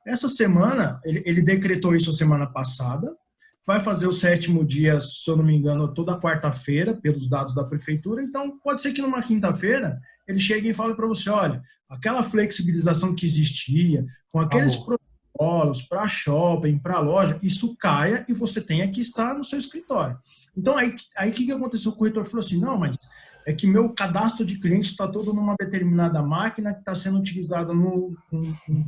essa semana, ele decretou isso a semana passada, vai fazer o 7º dia, se eu não me engano, toda quarta-feira, pelos dados da prefeitura. Então, pode ser que numa quinta-feira ele chegue e fale para você, olha, aquela flexibilização que existia, com aqueles protocolos para shopping, para loja, isso caia e você tenha que estar no seu escritório. Então, aí o que aconteceu? O corretor falou assim, não, mas é que meu cadastro de cliente está todo numa determinada máquina que está sendo utilizada no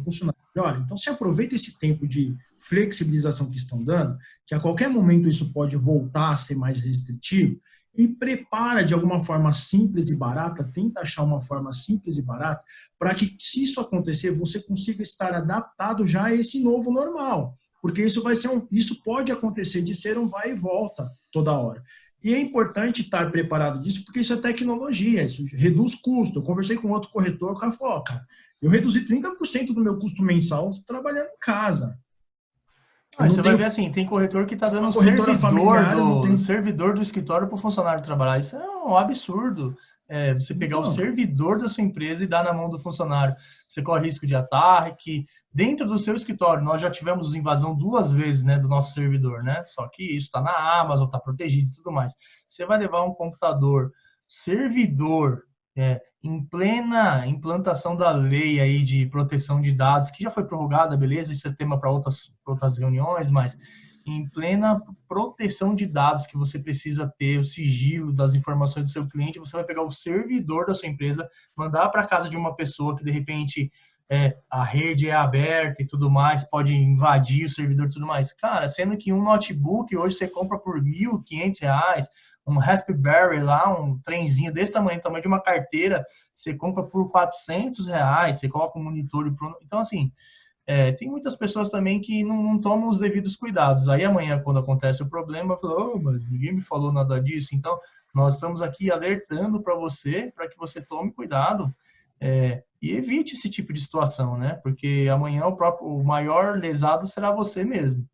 funcionário. Olha, então você aproveita esse tempo de flexibilização que estão dando, que a qualquer momento isso pode voltar a ser mais restritivo, e prepara de alguma forma simples e barata, tenta achar uma forma simples e barata, para que, se isso acontecer, você consiga estar adaptado já a esse novo normal. Porque isso pode acontecer de ser um vai e volta toda hora. E é importante estar preparado disso, porque isso é tecnologia, isso reduz custo. Eu conversei com outro corretor, o cara falou, cara, eu reduzi 30% do meu custo mensal trabalhando em casa. Mas você vai ver assim, tem corretor que está dando servidor do escritório para o funcionário trabalhar. Isso é um absurdo. Você pegar o servidor da sua empresa e dar na mão do funcionário. Você corre risco de ataque. Dentro do seu escritório, nós já tivemos invasão 2 vezes, né, do nosso servidor, né? Só que isso está na Amazon, está protegido e tudo mais. Você vai levar um computador, servidor, em plena implantação da lei aí de proteção de dados, que já foi prorrogada, beleza? Isso é tema para outras reuniões, mas em plena proteção de dados que você precisa ter, o sigilo das informações do seu cliente, você vai pegar o servidor da sua empresa, mandar para casa de uma pessoa que, de repente, a rede é aberta e tudo mais, pode invadir o servidor e tudo mais. Cara, sendo que um notebook hoje você compra por R$1.500, um Raspberry lá, um trenzinho desse tamanho de uma carteira, você compra por R$400, você coloca um monitor e pronto. Então, assim, tem muitas pessoas também que não tomam os devidos cuidados. Aí amanhã, quando acontece o problema, fala, mas ninguém me falou nada disso. Então, nós estamos aqui alertando para você, para que você tome cuidado e evite esse tipo de situação, né? Porque amanhã o maior lesado será você mesmo.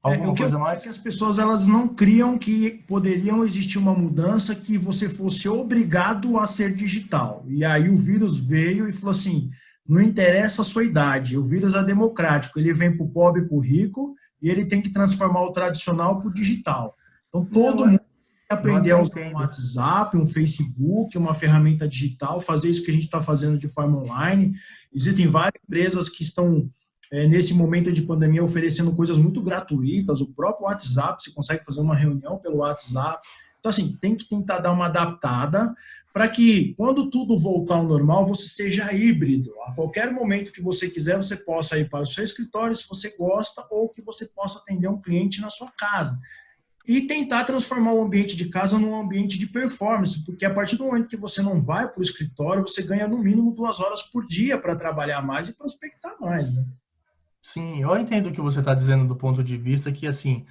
Alguma coisa mais? Que as pessoas elas não criam que poderiam existir uma mudança que você fosse obrigado a ser digital. E aí o vírus veio e falou assim, não interessa a sua idade, o vírus é democrático, ele vem para o pobre e para o rico e ele tem que transformar o tradicional para o digital. Então todo mundo tem que aprender a usar um WhatsApp, um Facebook, uma ferramenta digital, fazer isso que a gente está fazendo de forma online. Existem várias empresas que estão nesse momento de pandemia, oferecendo coisas muito gratuitas, o próprio WhatsApp, você consegue fazer uma reunião pelo WhatsApp. Então, assim, tem que tentar dar uma adaptada para que, quando tudo voltar ao normal, você seja híbrido. A qualquer momento que você quiser, você possa ir para o seu escritório, se você gosta, ou que você possa atender um cliente na sua casa. E tentar transformar o ambiente de casa num ambiente de performance, porque a partir do momento que você não vai para o escritório, você ganha no mínimo 2 horas por dia para trabalhar mais e prospectar mais, né? Sim, eu entendo o que você está dizendo do ponto de vista que, assim,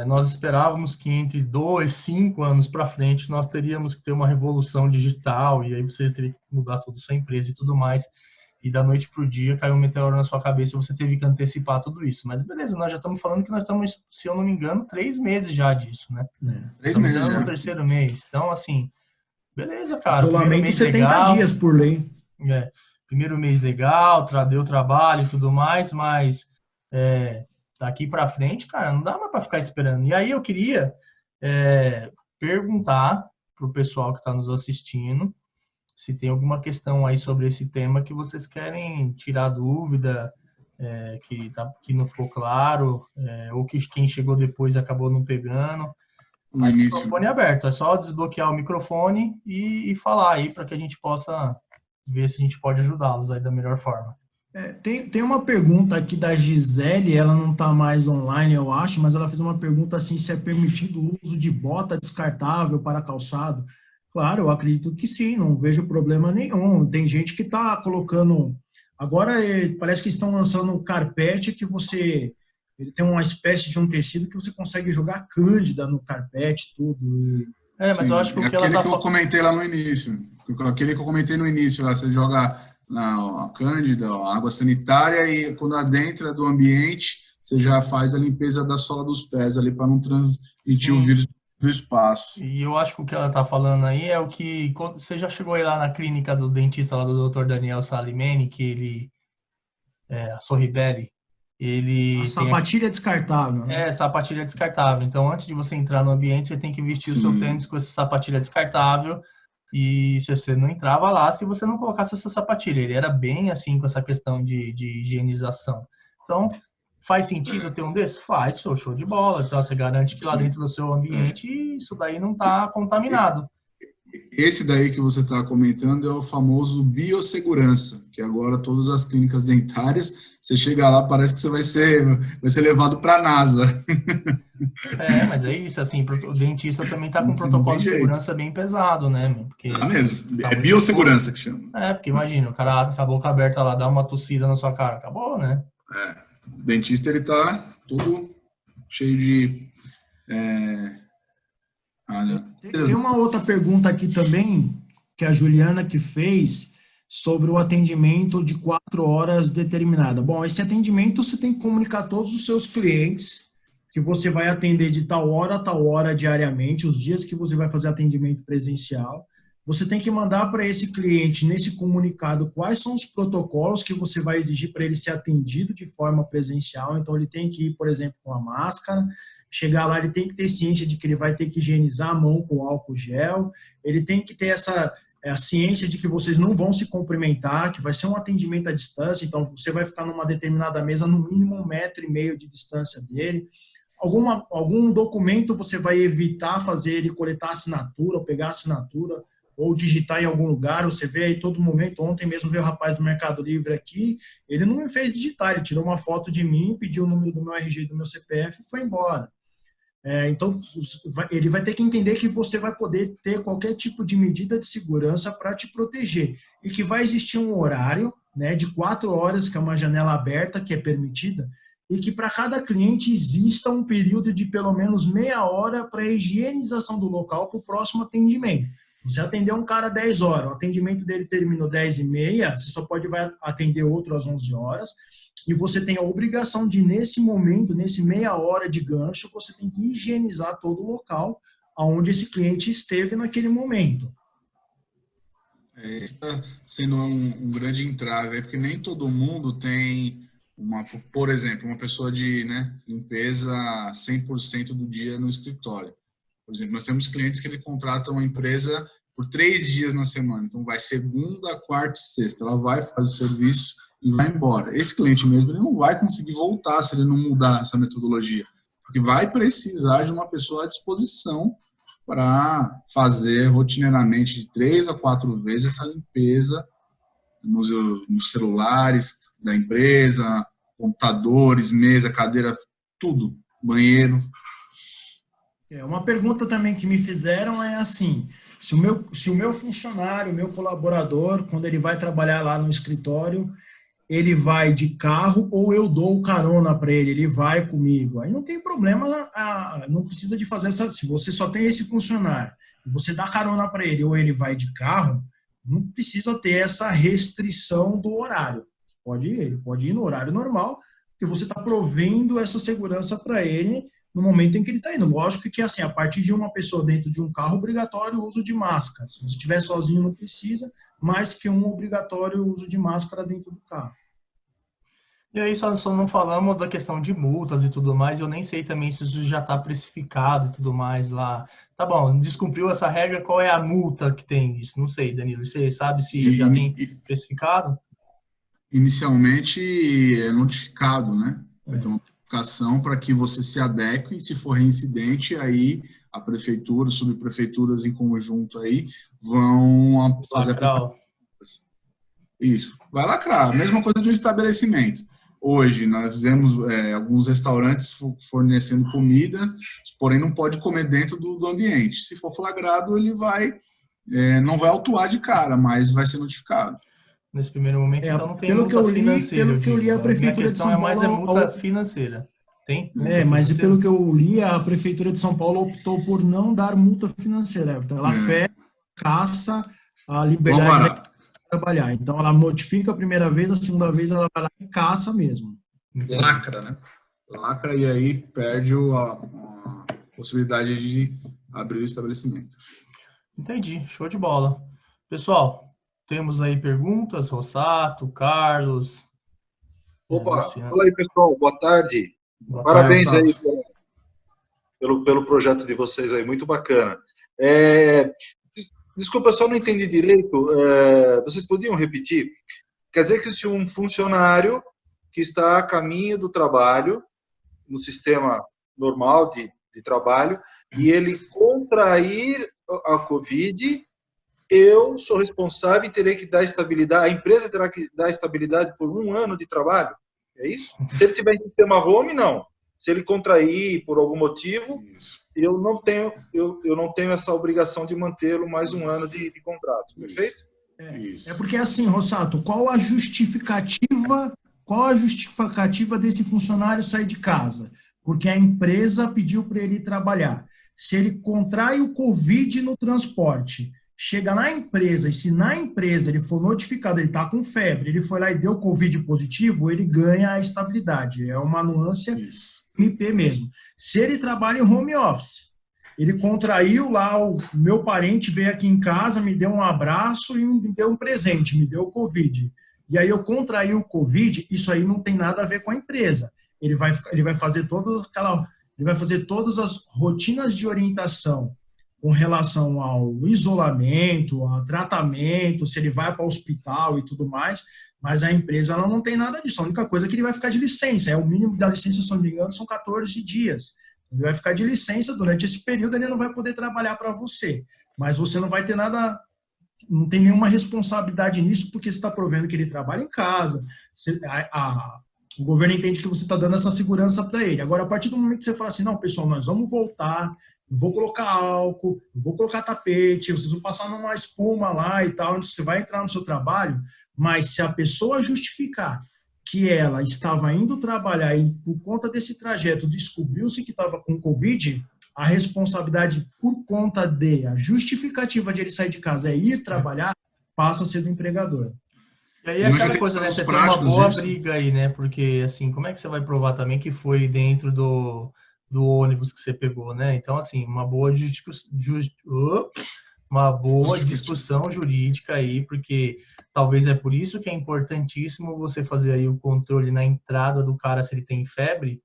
nós esperávamos que entre 2, 5 anos para frente nós teríamos que ter uma revolução digital e aí você teria que mudar toda a sua empresa e tudo mais. E da noite para o dia caiu um meteoro na sua cabeça e você teve que antecipar tudo isso. Mas beleza, nós já estamos falando que nós estamos, se eu não me engano, 3 meses já disso, né? 3 meses já. No 3º mês. Então, assim, beleza, cara. Isolamento 70 dias por lei. Primeiro mês legal, deu trabalho e tudo mais, mas daqui para frente, cara, não dá mais para ficar esperando. E aí eu queria perguntar para o pessoal que está nos assistindo se tem alguma questão aí sobre esse tema que vocês querem tirar dúvida, que não ficou claro, ou que quem chegou depois acabou não pegando. O microfone é aberto, é só desbloquear o microfone e falar aí para que a gente possa ver se a gente pode ajudá-los aí da melhor forma. Tem uma pergunta aqui da Gisele, ela não está mais online, eu acho, mas ela fez uma pergunta assim, se é permitido o uso de bota descartável para calçado. Claro, eu acredito que sim, não vejo problema nenhum. Tem gente que está colocando... Agora parece que estão lançando um carpete que ele tem uma espécie de um tecido que você consegue jogar cândida no carpete, tudo. Mas sim, eu acho que aquele que eu comentei lá no início. Aquele que eu comentei no início, lá, você joga a cândida, a água sanitária e quando adentra do ambiente, você já faz a limpeza da sola dos pés ali para não transmitir o vírus do espaço. E eu acho que o que ela está falando aí é o que... Você já chegou aí lá na clínica do dentista lá do Dr. Daniel Salimene, que ele... a Sorribelli, ele... A sapatilha descartável. Né? Sapatilha descartável. Então, antes de você entrar no ambiente, você tem que vestir o seu tênis com essa sapatilha descartável. E se você não entrava lá, se você não colocasse essa sapatilha. Ele era bem assim com essa questão de higienização. Então, faz sentido ter um desses? Faz, show de bola. Então, você garante que lá dentro do seu ambiente, isso daí não está contaminado. Esse daí que você está comentando é o famoso biossegurança, que agora todas as clínicas dentárias, você chega lá, parece que você vai ser levado para a NASA. Mas é isso, assim, o dentista também está com um protocolo de segurança bem pesado, né? Porque mesmo, é biossegurança que chama. Porque imagina, o cara com a boca aberta lá, dá uma tossida na sua cara, acabou, né? O dentista, ele tá todo cheio de Tem uma outra pergunta aqui também, que a Juliana que fez, sobre o atendimento de 4 horas determinada. Bom, esse atendimento você tem que comunicar a todos os seus clientes que você vai atender de tal hora a tal hora diariamente, os dias que você vai fazer atendimento presencial. Você tem que mandar para esse cliente, nesse comunicado, quais são os protocolos que você vai exigir para ele ser atendido de forma presencial. Então, ele tem que ir, por exemplo, com a máscara. Chegar lá, ele tem que ter ciência de que ele vai ter que higienizar a mão com álcool gel. Ele tem que ter a ciência de que vocês não vão se cumprimentar, que vai ser um atendimento à distância. Então, você vai ficar numa determinada mesa, no mínimo 1,5 m de distância dele. Algum documento você vai evitar fazer ele coletar assinatura, ou pegar assinatura, ou digitar em algum lugar. Você vê aí todo momento. Ontem mesmo veio o rapaz do Mercado Livre aqui, ele não me fez digitar, ele tirou uma foto de mim, pediu o número do meu RG e do meu CPF e foi embora. Então, ele vai ter que entender que você vai poder ter qualquer tipo de medida de segurança para te proteger e que vai existir um horário, né, de 4 horas, que é uma janela aberta, que é permitida, e que para cada cliente exista um período de pelo menos meia hora para a higienização do local para o próximo atendimento. Você atendeu um cara 10 horas, o atendimento dele terminou 10h30, você só vai atender outro às 11 horas, e você tem a obrigação de, nesse momento, nesse meia hora de gancho, você tem que higienizar todo o local onde esse cliente esteve naquele momento. Isso está sendo um grande entrave, porque nem todo mundo tem, por exemplo, uma pessoa de limpeza 100% do dia no escritório. Por exemplo, nós temos clientes que ele contratam uma empresa por 3 dias na semana. Então, vai segunda, quarta e sexta. Ela vai fazer o serviço e vai embora. Esse cliente mesmo, ele não vai conseguir voltar se ele não mudar essa metodologia. Porque vai precisar de uma pessoa à disposição para fazer rotineiramente de 3 a 4 vezes essa limpeza nos celulares da empresa, computadores, mesa, cadeira, tudo, banheiro. Uma pergunta também que me fizeram é assim: se o meu funcionário, o meu colaborador, quando ele vai trabalhar lá no escritório, ele vai de carro ou eu dou carona para ele vai comigo. Aí não tem problema, não precisa de fazer essa. Se você só tem esse funcionário, você dá carona para ele ou ele vai de carro, não precisa ter essa restrição do horário. Ele pode ir no horário normal, porque você está provendo essa segurança para ele no momento em que ele está indo. Lógico que, assim, a partir de uma pessoa dentro de um carro, obrigatório o uso de máscara. Se você estiver sozinho, não precisa, mais que um obrigatório uso de máscara dentro do carro. E aí, só não falamos da questão de multas e tudo mais, eu nem sei também se isso já está precificado e tudo mais lá. Tá bom, descumpriu essa regra, qual é a multa que tem isso? Não sei, Danilo, você sabe se Sim, já tem precificado? Inicialmente é notificado, né? Vai ter uma notificação para que você se adeque, e se for reincidente, aí a prefeitura, subprefeituras em conjunto aí vão fazer... Isso, vai lacrar. Mesma coisa de um estabelecimento. Hoje, nós vemos alguns restaurantes fornecendo comida, porém não pode comer dentro do ambiente. Se for flagrado, ele não vai autuar de cara, mas vai ser notificado. Nesse primeiro momento, então não tem multa financeira. Pelo que eu li, a Prefeitura de São Paulo... A questão é mais multa financeira. Tem? Mas pelo que eu li, a Prefeitura de São Paulo optou por não dar multa financeira. Ela caça a liberdade de trabalhar. Então, ela notifica a primeira vez, a segunda vez ela vai lá e caça mesmo. Lacra, né? Lacra, e aí perde a possibilidade de abrir o estabelecimento. Entendi, show de bola. Pessoal, temos aí perguntas, Rossato, Carlos. Opa, fala aí, pessoal, boa tarde. Boa Parabéns tarde, aí pelo projeto de vocês aí, muito bacana. Desculpa, eu só não entendi direito, vocês podiam repetir? Quer dizer que se um funcionário que está a caminho do trabalho, no sistema normal de trabalho, e ele contrair a Covid, eu sou responsável e terei que dar estabilidade, a empresa terá que dar estabilidade por 1 ano de trabalho? É isso? Se ele tiver em sistema home, não. Se ele contrair por algum motivo, eu não tenho essa obrigação de mantê-lo mais 1 ano de contrato. Perfeito? É porque assim, Rossato, qual a justificativa desse funcionário sair de casa? Porque a empresa pediu para ele trabalhar. Se ele contrai o Covid no transporte, chega na empresa, e se na empresa ele for notificado, ele está com febre, ele foi lá e deu Covid positivo, ele ganha a estabilidade. É uma nuance MP mesmo. Se ele trabalha em home office, ele contraiu lá, o meu parente veio aqui em casa, me deu um abraço e me deu um presente, me deu o Covid. E aí eu contraí o Covid, isso aí não tem nada a ver com a empresa. Ele vai fazer todas as rotinas de orientação com relação ao isolamento, ao tratamento, se ele vai para o hospital e tudo mais, mas a empresa ela não tem nada disso. A única coisa é que ele vai ficar de licença, o mínimo da licença, se não me engano, são 14 dias. Ele vai ficar de licença durante esse período, ele não vai poder trabalhar para você. Mas você não vai ter nada, não tem nenhuma responsabilidade nisso, porque você está provendo que ele trabalha em casa. O governo entende que você está dando essa segurança para ele. Agora, a partir do momento que você fala assim, não, pessoal, nós vamos voltar, eu vou colocar álcool, eu vou colocar tapete, vocês vão passar numa espuma lá e tal, você vai entrar no seu trabalho, mas se a pessoa justificar que ela estava indo trabalhar e por conta desse trajeto descobriu-se que estava com Covid, a responsabilidade por conta a justificativa de ele sair de casa é ir trabalhar, passa a ser do empregador. E aí é aquela coisa, né? Você tem uma boa briga aí, né? Porque, assim, como é que você vai provar também que foi dentro do ônibus que você pegou, né? Então, assim, uma boa discussão jurídica aí, porque talvez é por isso que é importantíssimo você fazer aí o controle na entrada do cara se ele tem febre,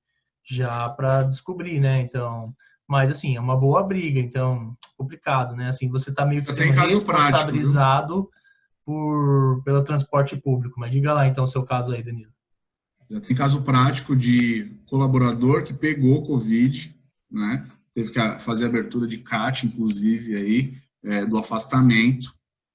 já para descobrir, né? Então, mas assim, é uma boa briga, então, complicado, né? Assim, você tá meio que sendo responsabilizado pelo transporte público. Mas diga lá, então, o seu caso aí, Danilo. Já tem caso prático de colaborador que pegou Covid, né? Teve que fazer abertura de CAT, inclusive, aí, do afastamento.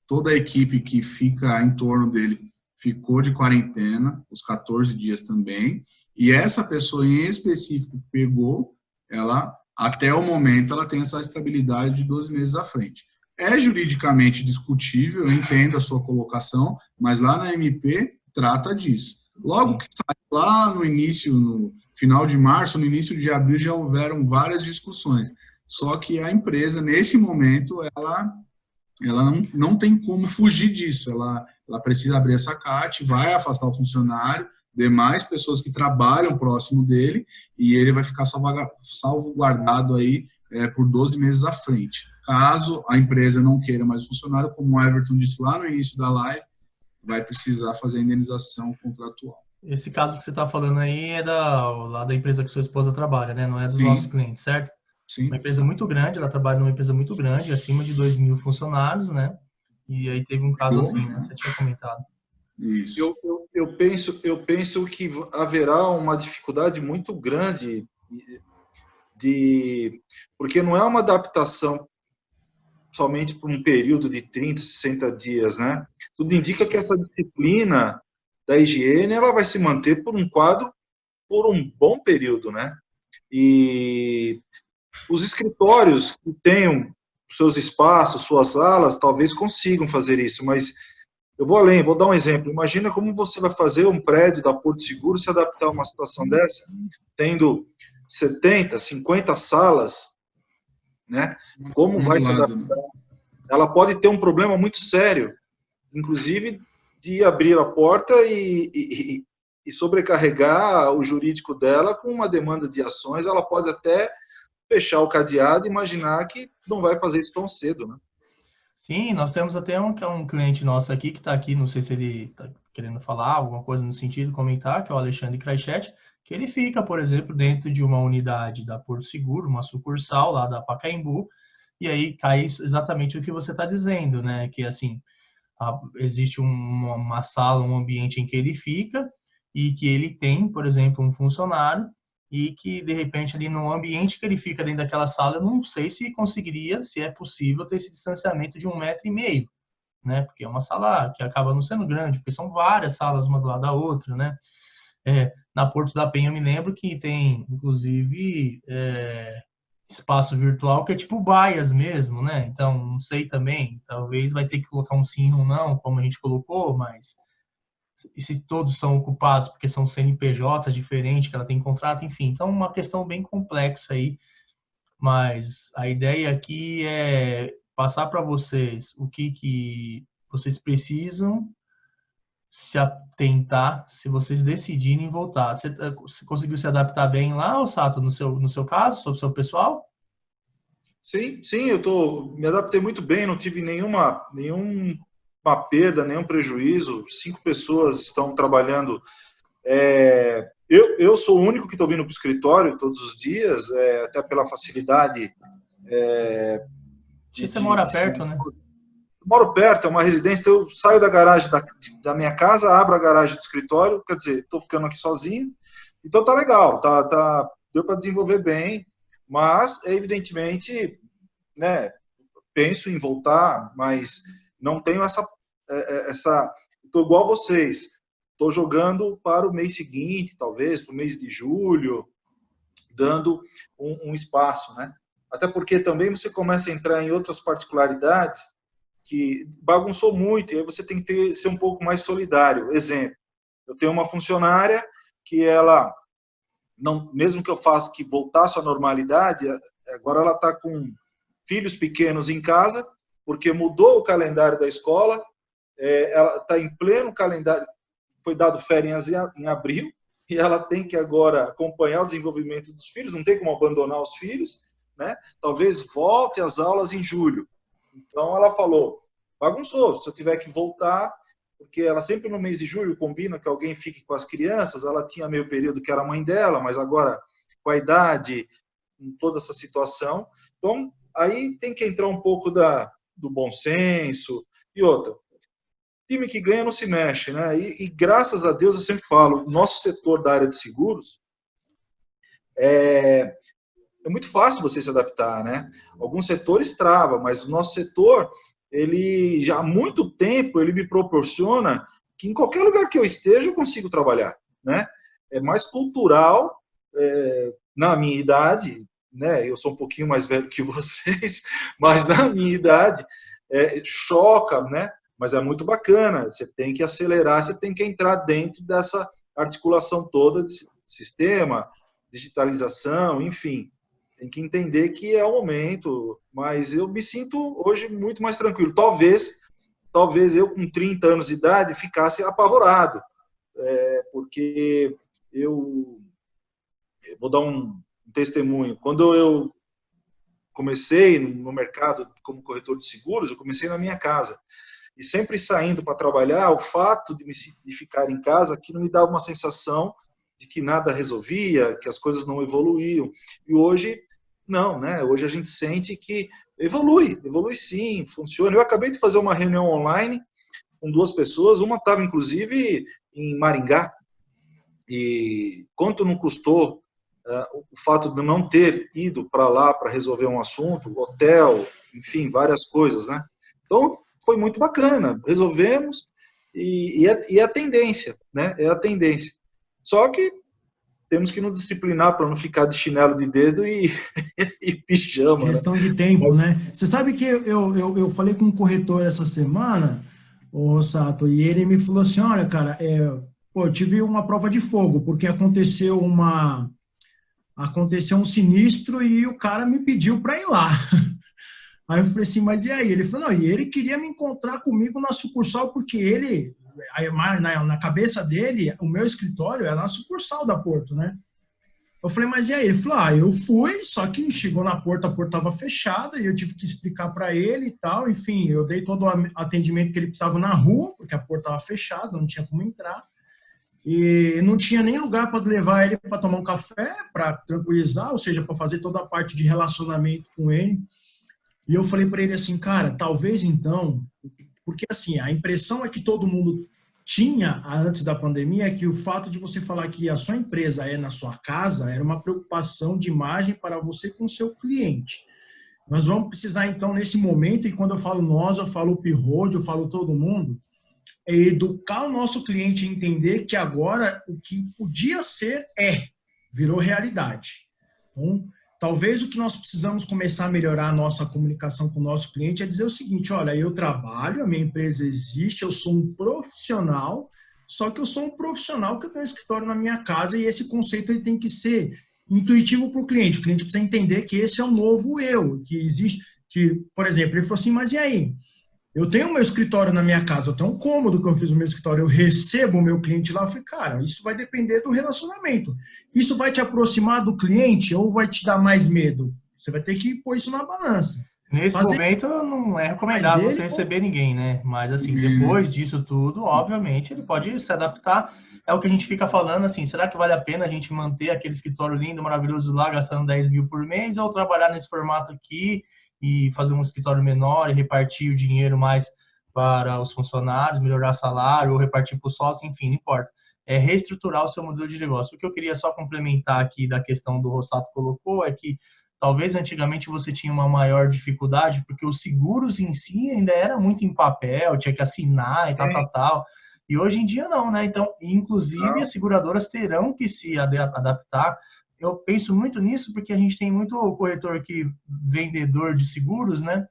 Toda a equipe que fica em torno dele ficou de quarentena, os 14 dias também. E essa pessoa em específico que pegou, ela, até o momento, ela tem essa estabilidade de 12 meses à frente. É juridicamente discutível, eu entendo a sua colocação, mas lá na MP trata disso. Logo que sai lá no início, no final de março, no início de abril, já houveram várias discussões. Só que a empresa, nesse momento, ela não tem como fugir disso. Ela precisa abrir essa CAT, vai afastar o funcionário, demais pessoas que trabalham próximo dele, e ele vai ficar salvaguardado aí por 12 meses à frente. Caso a empresa não queira mais funcionário, como o Everton disse lá no início da live, vai precisar fazer a indenização contratual. Esse caso que você está falando aí é lá da empresa que sua esposa trabalha, né? Não é dos nossos clientes, certo? Sim. Uma empresa muito grande, ela trabalha numa empresa muito grande, acima de 2.000 funcionários, né? E aí teve um caso assim, né? Você tinha comentado. Isso. Eu penso que haverá uma dificuldade muito grande porque não é uma adaptação somente por um período de 30, 60 dias, né? Tudo indica que essa disciplina da higiene ela vai se manter por um bom período, né? E os escritórios que tenham seus espaços, suas salas, talvez consigam fazer isso, mas eu vou além, vou dar um exemplo. Imagina como você vai fazer um prédio da Porto Seguro se adaptar a uma situação dessa, tendo 70, 50 salas, né? Como vai se adaptar? Ela pode ter um problema muito sério, inclusive de abrir a porta e sobrecarregar o jurídico dela com uma demanda de ações. Ela pode até fechar o cadeado e imaginar que não vai fazer isso tão cedo, né? Sim, nós temos até um cliente nosso aqui que está aqui, não sei se ele está querendo falar alguma coisa no sentido, comentar, que é o Alexandre Kraichet, que ele fica, por exemplo, dentro de uma unidade da Porto Seguro, uma sucursal lá da Pacaembu, e aí cai exatamente o que você está dizendo, né? Que, assim, existe uma sala, um ambiente em que ele fica e que ele tem, por exemplo, um funcionário e que, de repente, ali no ambiente que ele fica dentro daquela sala, eu não sei se conseguiria, se é possível ter esse distanciamento de 1,5 m, né? Porque é uma sala que acaba não sendo grande, porque são várias salas uma do lado da outra, né? Na Porto da Penha eu me lembro que tem, inclusive, espaço virtual que é tipo baias mesmo, né? Então, não sei também, talvez vai ter que colocar um sim ou não, como a gente colocou, mas e se todos são ocupados porque são CNPJs diferentes, que ela tem contrato, enfim. Então, uma questão bem complexa aí, mas a ideia aqui é passar para vocês o que vocês precisam se atentar se vocês decidirem voltar. Você conseguiu se adaptar bem lá, ô Sato, no seu caso, sobre o seu pessoal? Sim, me adaptei muito bem, não tive nenhuma perda, nenhum prejuízo. 5 pessoas estão trabalhando. Eu sou o único que estou vindo para o escritório todos os dias, até pela facilidade. Você mora perto, né? Eu moro perto, é uma residência, então eu saio da garagem da minha casa, abro a garagem do escritório, quer dizer, estou ficando aqui sozinho, então tá legal, deu para desenvolver bem, mas evidentemente, né, penso em voltar, mas não tenho estou igual a vocês, estou jogando para o mês seguinte, talvez, para o mês de julho, dando um espaço, né? Até porque também você começa a entrar em outras particularidades que bagunçou muito, e aí você tem que ser um pouco mais solidário. Exemplo, eu tenho uma funcionária que ela, não, mesmo que eu faça que voltasse à normalidade, agora ela está com filhos pequenos em casa, porque mudou o calendário da escola, ela está em pleno calendário, foi dado férias em abril, e ela tem que agora acompanhar o desenvolvimento dos filhos, não tem como abandonar os filhos, né? Talvez volte às aulas em julho. Então ela falou, bagunçou, se eu tiver que voltar, porque ela sempre no mês de julho combina que alguém fique com as crianças, ela tinha meio período que era a mãe dela, mas agora com a idade, em toda essa situação, então aí tem que entrar um pouco do bom senso. E outra, time que ganha não se mexe, né? E graças a Deus, eu sempre falo, nosso setor da área de seguros é muito fácil você se adaptar, né? Alguns setores travam, mas o nosso setor, ele já há muito tempo, ele me proporciona que em qualquer lugar que eu esteja, eu consigo trabalhar, né? É mais cultural, na minha idade, né? Eu sou um pouquinho mais velho que vocês, mas na minha idade, choca, né? Mas é muito bacana, você tem que acelerar, você tem que entrar dentro dessa articulação toda de sistema, digitalização, enfim. Tem que entender que é o momento, mas eu me sinto hoje muito mais tranquilo. Talvez eu com 30 anos de idade ficasse apavorado, porque eu vou dar um testemunho. Quando eu comecei no mercado como corretor de seguros, eu comecei na minha casa. E sempre saindo para trabalhar, o fato de ficar em casa aqui não me dava uma sensação de que nada resolvia, que as coisas não evoluíam. E hoje, não, né? Hoje a gente sente que evolui sim, funciona. Eu acabei de fazer uma reunião online com 2 pessoas, uma estava inclusive em Maringá, e quanto não custou o fato de não ter ido para lá para resolver um assunto, hotel, enfim, várias coisas, né? Então, foi muito bacana, resolvemos, e a tendência, né? É a tendência. Só que temos que nos disciplinar para não ficar de chinelo de dedo e pijama. Questão de tempo, né? Você sabe que eu falei com um corretor essa semana, o Sato, e ele me falou assim, olha, cara, eu tive uma prova de fogo, porque aconteceu um sinistro e o cara me pediu para ir lá. Aí eu falei assim, mas e aí? Ele falou, não, e ele queria me encontrar comigo na sucursal, porque ele, na cabeça dele, o meu escritório era na sucursal da Porto, né? Eu falei, mas e aí? Ele falou, eu fui, só que chegou na porta, a porta estava fechada, e eu tive que explicar para ele e tal, enfim, eu dei todo o atendimento que ele precisava na rua, porque a porta estava fechada, não tinha como entrar, e não tinha nem lugar para levar ele para tomar um café, para tranquilizar, ou seja, para fazer toda a parte de relacionamento com ele. E eu falei para ele assim, cara, talvez então, porque assim, a impressão é que todo mundo tinha antes da pandemia é que o fato de você falar que a sua empresa é na sua casa era uma preocupação de imagem para você com o seu cliente. Nós vamos precisar então nesse momento, e quando eu falo nós, eu falo o P-Road, eu falo todo mundo, é educar o nosso cliente a entender que agora o que podia ser virou realidade. Então, talvez o que nós precisamos começar a melhorar a nossa comunicação com o nosso cliente é dizer o seguinte, olha, eu trabalho, a minha empresa existe, eu sou um profissional, só que eu sou um profissional que eu tenho um escritório na minha casa e esse conceito ele tem que ser intuitivo para o cliente. O cliente precisa entender que esse é um novo eu, que existe, que, por exemplo, ele falou assim, mas e aí? Eu tenho o meu escritório na minha casa, eu tenho um cômodo que eu fiz o meu escritório, eu recebo o meu cliente lá, eu falei, cara, isso vai depender do relacionamento. Isso vai te aproximar do cliente ou vai te dar mais medo? Você vai ter que pôr isso na balança. Nesse momento, não é recomendável você receber ninguém, né? Mas, assim, depois disso tudo, obviamente, ele pode se adaptar. É o que a gente fica falando, assim, será que vale a pena a gente manter aquele escritório lindo, maravilhoso lá, gastando 10 mil por mês, ou trabalhar nesse formato aqui e fazer um escritório menor e repartir o dinheiro mais para os funcionários, melhorar salário, ou repartir para o sócio, enfim, não importa. É reestruturar o seu modelo de negócio. O que eu queria só complementar aqui da questão do Rossato colocou é que talvez antigamente você tinha uma maior dificuldade, porque os seguros em si ainda era muito em papel, tinha que assinar e tal. E hoje em dia não, né? Então, inclusive, as seguradoras terão que se adaptar. Eu penso muito nisso porque a gente tem muito corretor que vendedor de seguros, né?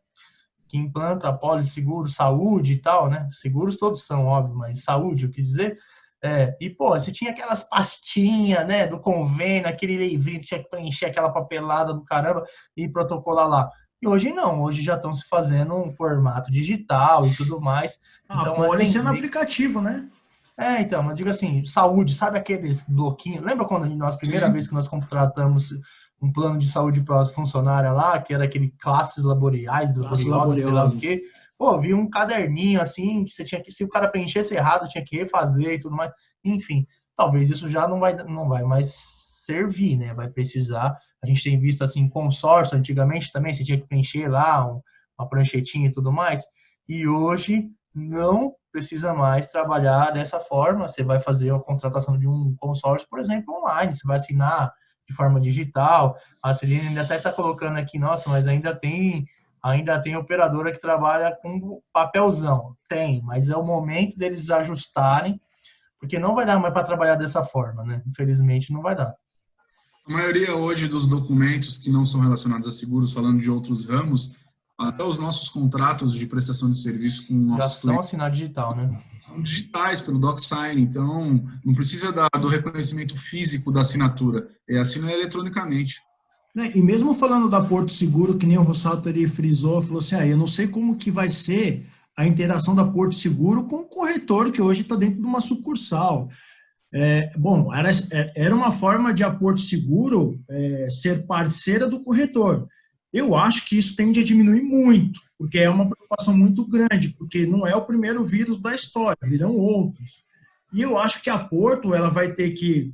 Que implanta apólice, seguro, saúde e tal, né? Seguros todos são, óbvio, mas saúde, eu quis dizer. E, pô, você tinha aquelas pastinhas, né, do convênio, aquele livrinho que tinha que preencher aquela papelada do caramba e protocolar lá. E hoje não, hoje já estão se fazendo um formato digital e tudo mais. Então, apólice é no aplicativo, né? Então, eu digo assim, saúde, sabe aqueles bloquinhos? Lembra quando nós, primeira vez que nós contratamos um plano de saúde para funcionária lá, que era aquele classes laboriosas, sei lá o quê? Pô, vi um caderninho assim, que você tinha que, se o cara preenchesse errado, tinha que refazer e tudo mais. Enfim, talvez isso já não vai mais servir, né? Vai precisar. A gente tem visto assim, consórcio, antigamente também, você tinha que preencher lá uma pranchetinha e tudo mais. E hoje não precisa mais trabalhar dessa forma. Você vai fazer a contratação de um consórcio, por exemplo, online. Você vai assinar de forma digital. A Celine ainda até está colocando aqui, nossa, mas ainda tem operadora que trabalha com papelzão. Tem, mas é o momento deles ajustarem, porque não vai dar mais para trabalhar dessa forma, né? Infelizmente, não vai dar. A maioria hoje dos documentos que não são relacionados a seguros, falando de outros ramos, até os nossos contratos de prestação de serviço com nossos já são assinados digital, né? São digitais pelo DocSign, então não precisa do reconhecimento físico da assinatura, assina eletronicamente. E mesmo falando da Porto Seguro, que nem o Rossato ele frisou, falou assim, eu não sei como que vai ser a interação da Porto Seguro com o corretor que hoje está dentro de uma sucursal. Era uma forma de a Porto Seguro ser parceira do corretor. Eu acho que isso tende a diminuir muito, porque é uma preocupação muito grande, porque não é o primeiro vírus da história, virão outros. E eu acho que a Porto ela vai ter que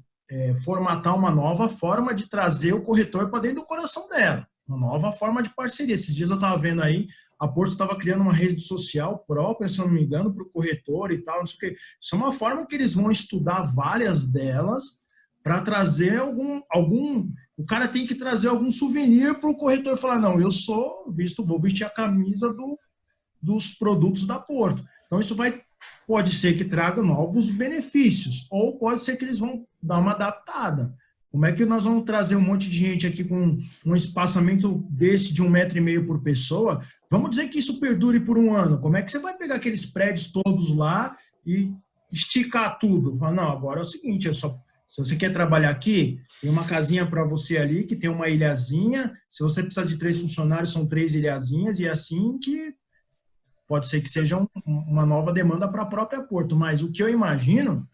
formatar uma nova forma de trazer o corretor para dentro do coração dela, uma nova forma de parceria. Esses dias eu estava vendo aí, a Porto estava criando uma rede social própria, se eu não me engano, para o corretor e tal, não sei o quê. Isso é uma forma que eles vão estudar várias delas para trazer o cara tem que trazer algum souvenir para o corretor falar, não, vou vestir a camisa dos produtos da Porto. Então isso pode ser que traga novos benefícios, ou pode ser que eles vão dar uma adaptada. Como é que nós vamos trazer um monte de gente aqui com um espaçamento desse de 1,5 metro por pessoa? Vamos dizer que isso perdure por 1 ano. Como é que você vai pegar aqueles prédios todos lá e esticar tudo? Fala, não, agora é o seguinte, se você quer trabalhar aqui, tem uma casinha para você ali, que tem uma ilhazinha. Se você precisar de 3 funcionários, são 3 ilhazinhas, e é assim que pode ser que seja uma nova demanda para a própria Porto. Mas o que eu imagino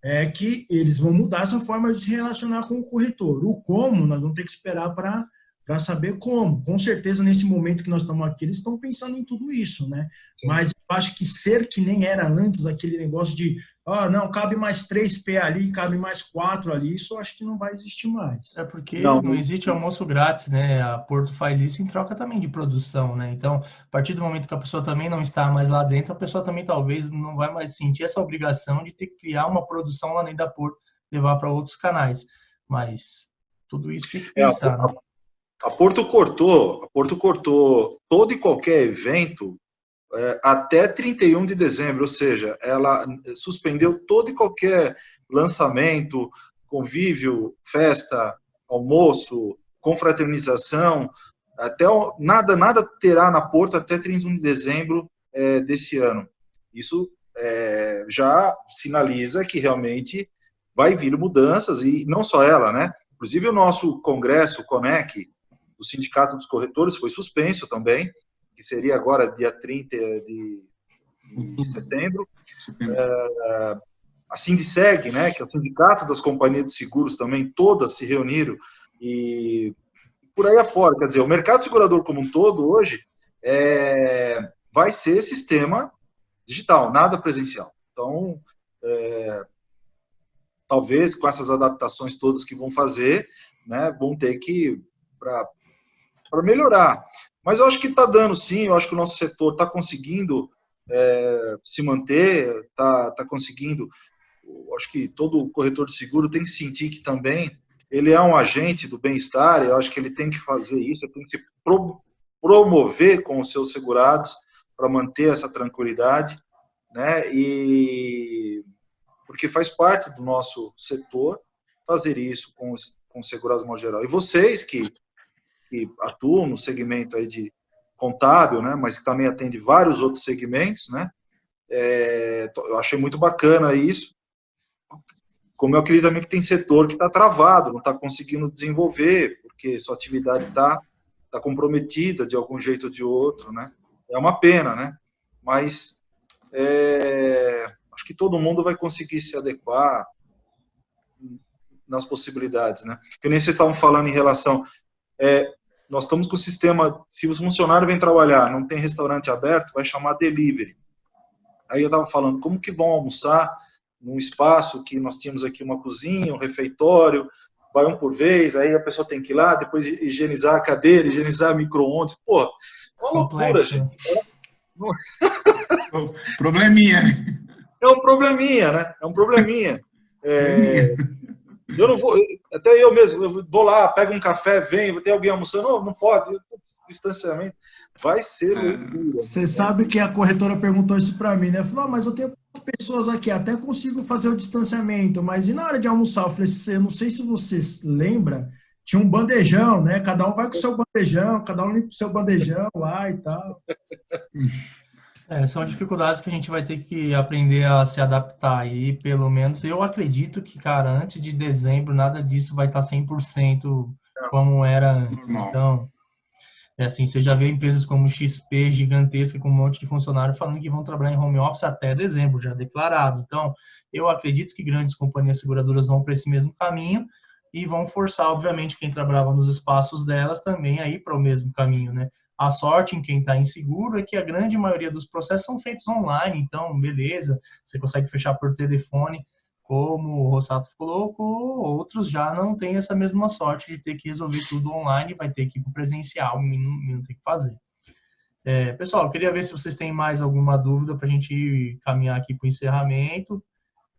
é que eles vão mudar essa forma de se relacionar com o corretor. O como, nós vamos ter que esperar para saber como. Com certeza, nesse momento que nós estamos aqui, eles estão pensando em tudo isso, né? Mas eu acho que ser que nem era antes, aquele negócio de não, cabe mais 3P ali, cabe mais 4 ali, isso eu acho que não vai existir mais. É porque não existe almoço grátis, né? A Porto faz isso em troca também de produção, né? Então, a partir do momento que a pessoa também não está mais lá dentro, a pessoa também talvez não vai mais sentir essa obrigação de ter que criar uma produção lá dentro da Porto, levar para outros canais. Mas tudo isso tem que pensar, né? A Porto cortou todo e qualquer evento até 31 de dezembro, ou seja, ela suspendeu todo e qualquer lançamento, convívio, festa, almoço, confraternização, nada terá na Porto até 31 de dezembro desse ano. Isso já sinaliza que realmente vai vir mudanças, e não só ela, né? Inclusive, o nosso congresso, o CONEC, do Sindicato dos Corretores, foi suspenso também, que seria agora dia 30 de setembro. A Sindiceg, né, que é o Sindicato das Companhias de Seguros também, todas se reuniram e por aí afora. Quer dizer, o mercado segurador como um todo, hoje, vai ser sistema digital, nada presencial. Então, talvez com essas adaptações todas que vão fazer, né, vão ter que para melhorar. Mas eu acho que está dando sim, eu acho que o nosso setor está conseguindo se manter, está conseguindo. Eu acho que todo corretor de seguro tem que sentir que também ele é um agente do bem-estar, eu acho que ele tem que fazer isso, tem que se promover com os seus segurados para manter essa tranquilidade, né? E porque faz parte do nosso setor fazer isso com os segurados no geral. E vocês que atuam no segmento aí de contábil, né? Mas que também atende vários outros segmentos, né? Eu achei muito bacana isso. Como eu acredito também que tem setor que está travado, não está conseguindo desenvolver, porque sua atividade está comprometida de algum jeito ou de outro, né? É uma pena, né? Mas acho que todo mundo vai conseguir se adequar nas possibilidades, né? Que nem vocês estavam falando em relação... nós estamos com o sistema, se o funcionário vem trabalhar, não tem restaurante aberto, vai chamar delivery. Aí eu estava falando, como que vão almoçar num espaço que nós tínhamos aqui uma cozinha, um refeitório, vai um por vez, aí a pessoa tem que ir lá, depois higienizar a cadeira, higienizar micro-ondas. Pô, é uma loucura, gente. Probleminha. É um probleminha, né? É um probleminha. Eu não vou, até eu mesmo, eu vou lá, pego um café, venho, tem alguém almoçando, não pode, distanciamento. Vai ser loucura. Você sabe que a corretora perguntou isso para mim, né? Falou, mas eu tenho pessoas aqui, até consigo fazer o distanciamento, mas e na hora de almoçar? Eu falei, eu não sei se você lembra, tinha um bandejão, né? Cada um vai com o seu bandejão, cada um limpa o seu bandejão lá e tal. São dificuldades que a gente vai ter que aprender a se adaptar aí, pelo menos eu acredito que, cara, antes de dezembro nada disso vai estar 100% como era antes. Então, assim, você já vê empresas como XP, gigantesca, com um monte de funcionário falando que vão trabalhar em home office até dezembro, já declarado. Então, eu acredito que grandes companhias seguradoras vão para esse mesmo caminho e vão forçar, obviamente, quem trabalhava nos espaços delas também a ir para o mesmo caminho, né? A sorte em quem está inseguro é que a grande maioria dos processos são feitos online, então, beleza, você consegue fechar por telefone, como o Rossato colocou, outros já não têm essa mesma sorte de ter que resolver tudo online, vai ter que ir para o presencial, não tem que fazer. Pessoal, eu queria ver se vocês têm mais alguma dúvida para a gente caminhar aqui para o encerramento,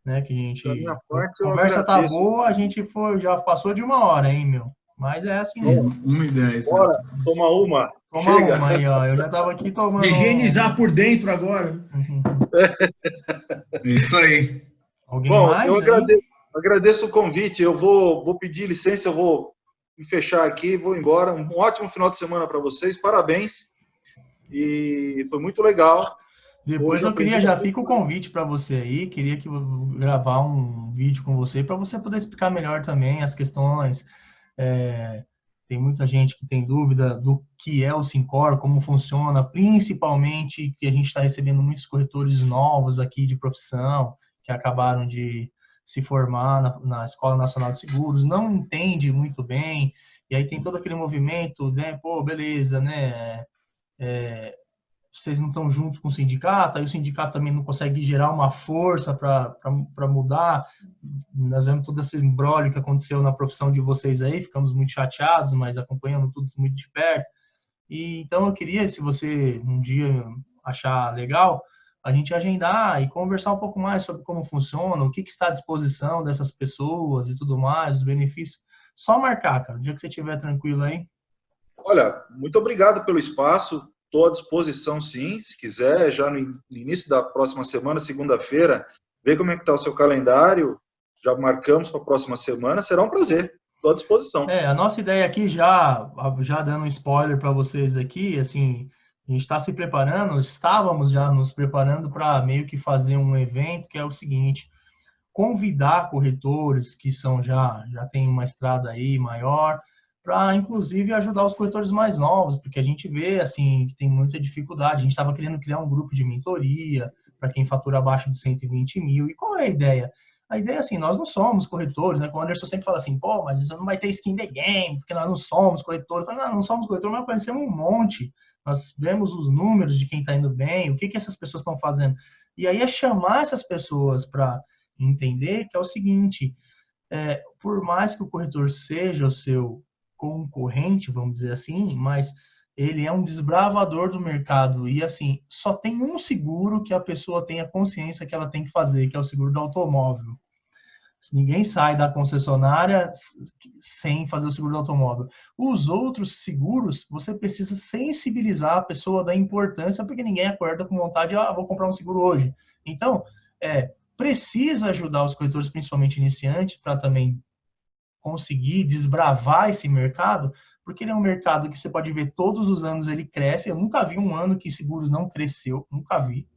né, que a gente... A conversa tá boa, a gente já passou de 1 hora, hein, meu? Mas é assim mesmo. 1h10. Bora, toma uma. Toma uma aí, ó. Eu já tava aqui tomando... Higienizar por dentro agora. Isso aí. Alguém Bom, mais? Eu agradeço o convite. Eu vou pedir licença, eu vou me fechar aqui, vou embora. Um ótimo final de semana para vocês. Parabéns. E foi muito legal. Depois já fica o convite para você aí. Queria que eu gravar um vídeo com você para você poder explicar melhor também as questões. Tem muita gente que tem dúvida do que é o Sincor, como funciona, principalmente que a gente está recebendo muitos corretores novos aqui de profissão, que acabaram de se formar na Escola Nacional de Seguros, não entende muito bem, e aí tem todo aquele movimento, né, pô, beleza, né, vocês não estão junto com o sindicato, aí o sindicato também não consegue gerar uma força para mudar. Nós vemos todo esse imbróglio que aconteceu na profissão de vocês aí, ficamos muito chateados, mas acompanhando tudo muito de perto. E então eu queria, se você um dia achar legal, a gente agendar e conversar um pouco mais sobre como funciona, o que está à disposição dessas pessoas e tudo mais, os benefícios. Só marcar, cara, o dia que você estiver tranquilo aí. Olha, muito obrigado pelo espaço. Estou à disposição, sim. Se quiser, já no início da próxima semana, segunda-feira, ver como é que está o seu calendário. Já marcamos para a próxima semana. Será um prazer. Estou à disposição. A nossa ideia aqui, já dando um spoiler para vocês aqui, assim, a gente está se preparando, estávamos já nos preparando para meio que fazer um evento que é o seguinte: convidar corretores que já têm uma estrada aí maior, para inclusive ajudar os corretores mais novos, porque a gente vê assim que tem muita dificuldade. A gente estava querendo criar um grupo de mentoria para quem fatura abaixo de 120 mil. E qual é a ideia? A ideia é assim, nós não somos corretores, né? O Anderson sempre fala assim, pô, mas isso não vai ter skin the game, porque nós não somos corretores. Não somos corretores, mas conhecemos um monte. Nós vemos os números de quem está indo bem, o que essas pessoas estão fazendo. E aí é chamar essas pessoas para entender que é o seguinte, por mais que o corretor seja o seu concorrente, vamos dizer assim, mas ele é um desbravador do mercado e, assim, só tem um seguro que a pessoa tenha consciência que ela tem que fazer, que é o seguro do automóvel. Ninguém sai da concessionária sem fazer o seguro do automóvel. Os outros seguros, você precisa sensibilizar a pessoa da importância, porque ninguém acorda com vontade de, vou comprar um seguro hoje. Então, precisa ajudar os corretores, principalmente iniciantes, para também conseguir desbravar esse mercado, porque ele é um mercado que você pode ver todos os anos ele cresce. Eu nunca vi um ano que seguro não cresceu, nunca vi.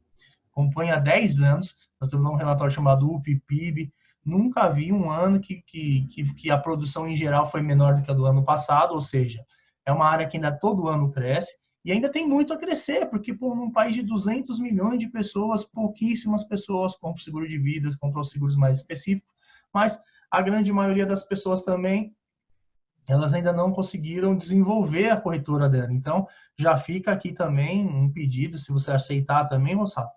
Acompanha há 10 anos, nós temos um relatório chamado UPPIB, nunca vi um ano que a produção em geral foi menor do que a do ano passado, ou seja, é uma área que ainda todo ano cresce, e ainda tem muito a crescer, porque num país de 200 milhões de pessoas, pouquíssimas pessoas compram seguro de vida, compram seguros mais específicos, mas a grande maioria das pessoas também, elas ainda não conseguiram desenvolver a corretora dela. Então, já fica aqui também um pedido, se você aceitar também, moçada,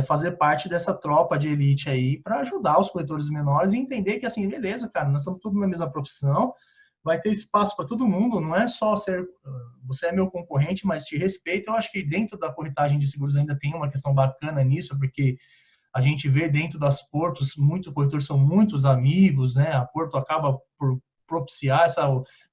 fazer parte dessa tropa de elite aí para ajudar os corretores menores e entender que, assim, beleza, cara, nós estamos todos na mesma profissão, vai ter espaço para todo mundo, não é só você é meu concorrente, mas te respeito. Eu acho que dentro da corretagem de seguros ainda tem uma questão bacana nisso, porque a gente vê dentro das portos, muitos corretores são muitos amigos, né? A Porto acaba por propiciar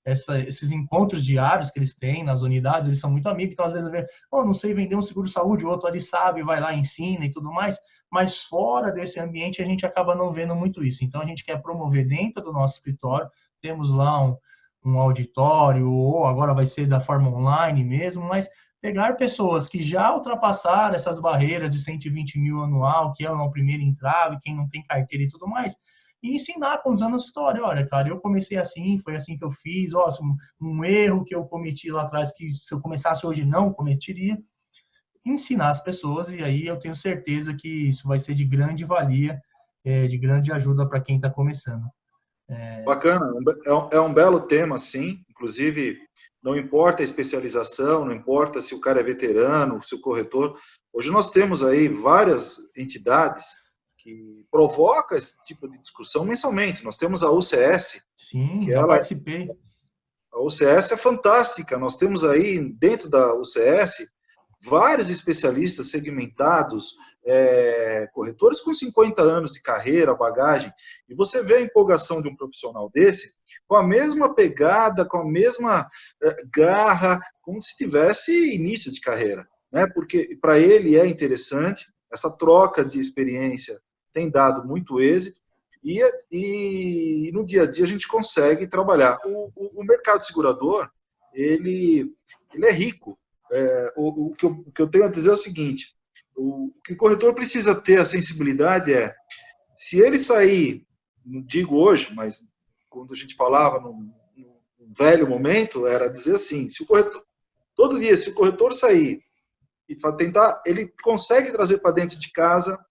esses encontros diários que eles têm nas unidades, eles são muito amigos, então às vezes vê, não sei vender um seguro-saúde, o outro ali sabe, vai lá, ensina e tudo mais, mas fora desse ambiente a gente acaba não vendo muito isso. Então a gente quer promover dentro do nosso escritório, temos lá um auditório, ou agora vai ser da forma online mesmo, mas pegar pessoas que já ultrapassaram essas barreiras de 120 mil anual, que é o primeiro entrave, quem não tem carteira e tudo mais, e ensinar, contando a história. Olha, cara, eu comecei assim, foi assim que eu fiz, um erro que eu cometi lá atrás, que se eu começasse hoje não cometeria. Ensinar as pessoas, e aí eu tenho certeza que isso vai ser de grande valia, de grande ajuda para quem está começando. Bacana, é um belo tema, sim. Inclusive, não importa a especialização, não importa se o cara é veterano, se o corretor. Hoje nós temos aí várias entidades que provocam esse tipo de discussão mensalmente. Nós temos a UCS. Sim, que já participei. A UCS é fantástica. Nós temos aí, dentro da UCS, vários especialistas segmentados, corretores com 50 anos de carreira, bagagem, e você vê a empolgação de um profissional desse, com a mesma pegada, com a mesma garra, como se tivesse início de carreira, né? Porque para ele é interessante, essa troca de experiência tem dado muito êxito, e no dia a dia a gente consegue trabalhar. O mercado segurador, ele é rico. O que eu tenho a dizer é o seguinte: o que o corretor precisa ter a sensibilidade se ele sair, não digo hoje, mas quando a gente falava no velho momento, era dizer assim, todo dia, se o corretor sair e tentar, ele consegue trazer para dentro de casa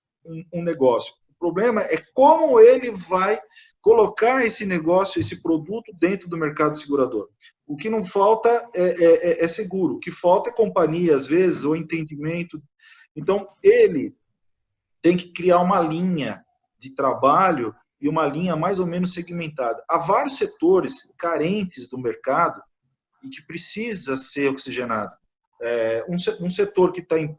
um negócio. O problema é como ele vai colocar esse negócio, esse produto dentro do mercado segurador. O que não falta é seguro, o que falta é companhia, às vezes, ou entendimento. Então, ele tem que criar uma linha de trabalho e uma linha mais ou menos segmentada. Há vários setores carentes do mercado e que precisa ser oxigenado. Um setor que está em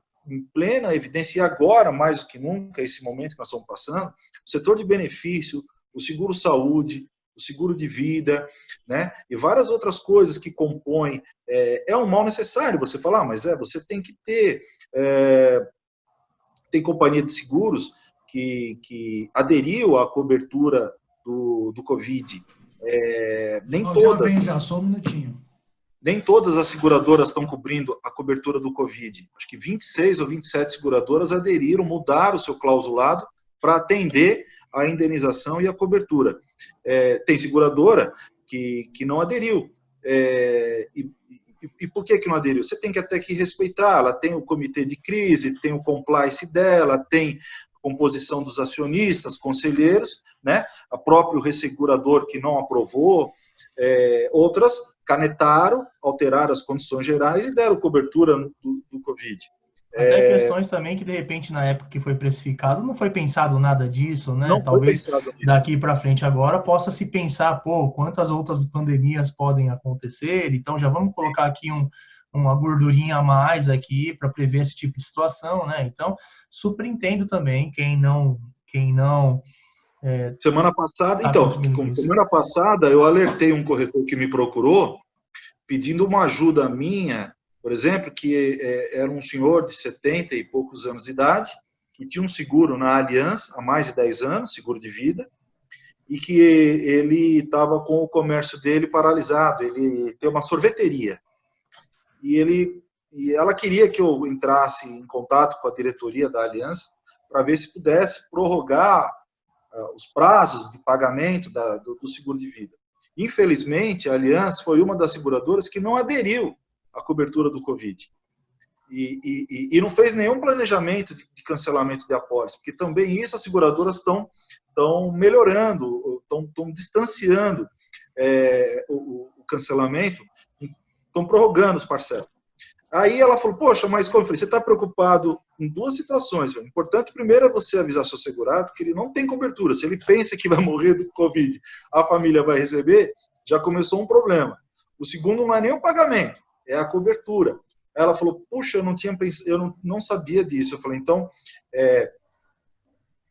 plena evidência, e agora, mais do que nunca, esse momento que nós estamos passando, o setor de benefício, o seguro-saúde, o seguro de vida, né? E várias outras coisas que compõem. É um mal necessário você falar, mas você tem que ter... tem companhia de seguros que aderiu à cobertura do Covid. Nem todas... Já, só um minutinho. Nem todas as seguradoras estão cobrindo a cobertura do Covid. Acho que 26 ou 27 seguradoras aderiram, mudaram o seu clausulado para atender a indenização e a cobertura. Tem seguradora que não aderiu. E por que não aderiu? Você tem que até que respeitar. Ela tem o comitê de crise, tem o compliance dela, tem a composição dos acionistas, conselheiros, né? A próprio ressegurador que não aprovou. Outras canetaram, alteraram as condições gerais e deram cobertura do Covid. Até questões também que, de repente, na época que foi precificado, não foi pensado nada disso, né? Não Talvez foi daqui para frente agora possa se pensar, pô, quantas outras pandemias podem acontecer, então já vamos colocar aqui uma gordurinha a mais aqui para prever esse tipo de situação, né? Então, super entendo também quem não semana passada eu alertei um corretor que me procurou pedindo uma ajuda minha, por exemplo, que era um senhor de 70 e poucos anos de idade, que tinha um seguro na Allianz há mais de 10 anos, seguro de vida, e que ele estava com o comércio dele paralisado. Ele tem uma sorveteria. E ela queria que eu entrasse em contato com a diretoria da Allianz para ver se pudesse prorrogar os prazos de pagamento do seguro de vida. Infelizmente, a Allianz foi uma das seguradoras que não aderiu à cobertura do Covid. E não fez nenhum planejamento de cancelamento de apólice, porque também isso as seguradoras estão melhorando, estão distanciando o cancelamento, estão prorrogando os parcelas. Aí ela falou, poxa, mas como eu falei, você está preocupado em duas situações. O importante primeiro é você avisar seu segurado que ele não tem cobertura. Se ele pensa que vai morrer do Covid, a família vai receber, já começou um problema. O segundo não é nem o pagamento, é a cobertura. Ela falou, puxa, eu não tinha pensado, eu não sabia disso. Eu falei, então,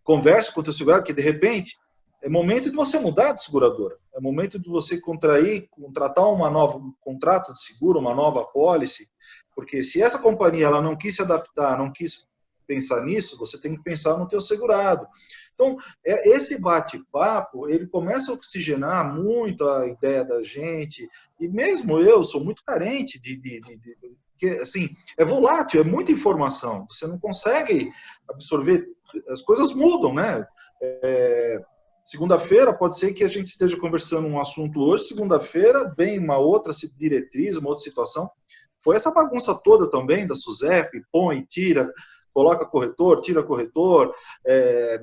converse com o teu segurado, que de repente é momento de você mudar de seguradora. É momento de você contratar um contrato de seguro, uma nova apólice, porque se essa companhia ela não quis se adaptar, não quis pensar nisso, você tem que pensar no teu segurado. Então, esse bate-papo, ele começa a oxigenar muito a ideia da gente, e mesmo eu sou muito carente porque, assim, é volátil, é muita informação, você não consegue absorver, as coisas mudam, né? Segunda-feira, pode ser que a gente esteja conversando um assunto hoje, segunda-feira vem uma outra diretriz, uma outra situação. Foi essa bagunça toda também da SUSEP, põe, tira, coloca corretor, tira corretor,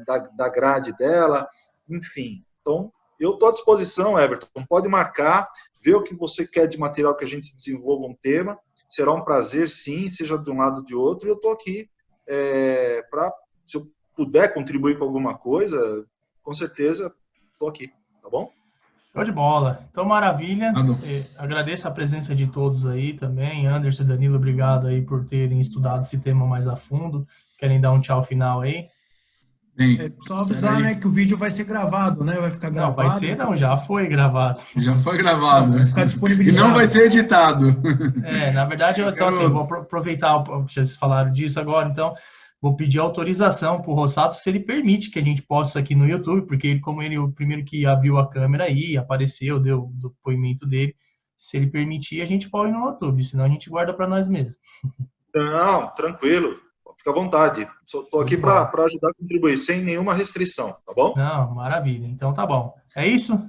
da grade dela, enfim. Então, eu estou à disposição, Everton, pode marcar, ver o que você quer de material que a gente desenvolva um tema, será um prazer, sim, seja de um lado ou de outro, e eu estou aqui para, se eu puder contribuir com alguma coisa, com certeza, estou aqui, tá bom? Show de bola. Então, maravilha. Agradeço a presença de todos aí também. Anderson e Danilo, obrigado aí por terem estudado esse tema mais a fundo. Querem dar um tchau final aí? Só avisar, né, que o vídeo vai ser gravado, né? Vai ficar gravado. Não, vai ser não, já foi gravado. Já foi gravado. Vai ficar disponibilizado. E não vai ser editado. Na verdade, então, assim, vou aproveitar que vocês falaram disso agora, então, vou pedir autorização para o Rossato se ele permite que a gente possa aqui no YouTube, porque como ele o primeiro que abriu a câmera aí, apareceu, deu o depoimento dele, se ele permitir, a gente pode ir no YouTube, senão a gente guarda para nós mesmos. Não, tranquilo, fica à vontade. Estou aqui para ajudar a contribuir, sem nenhuma restrição, tá bom? Não, maravilha, então tá bom. É isso?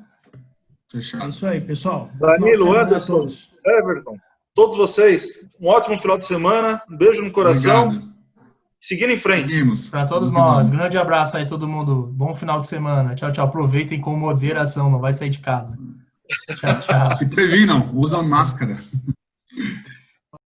É isso aí, pessoal. Danilo, Anderson, Everton, todos vocês, um ótimo final de semana, um beijo no coração. Obrigado. Seguindo em frente. Para todos nós. Grande abraço aí, todo mundo. Bom final de semana. Tchau, tchau. Aproveitem com moderação, não vai sair de casa. Tchau, tchau. Se previnam, usam máscara.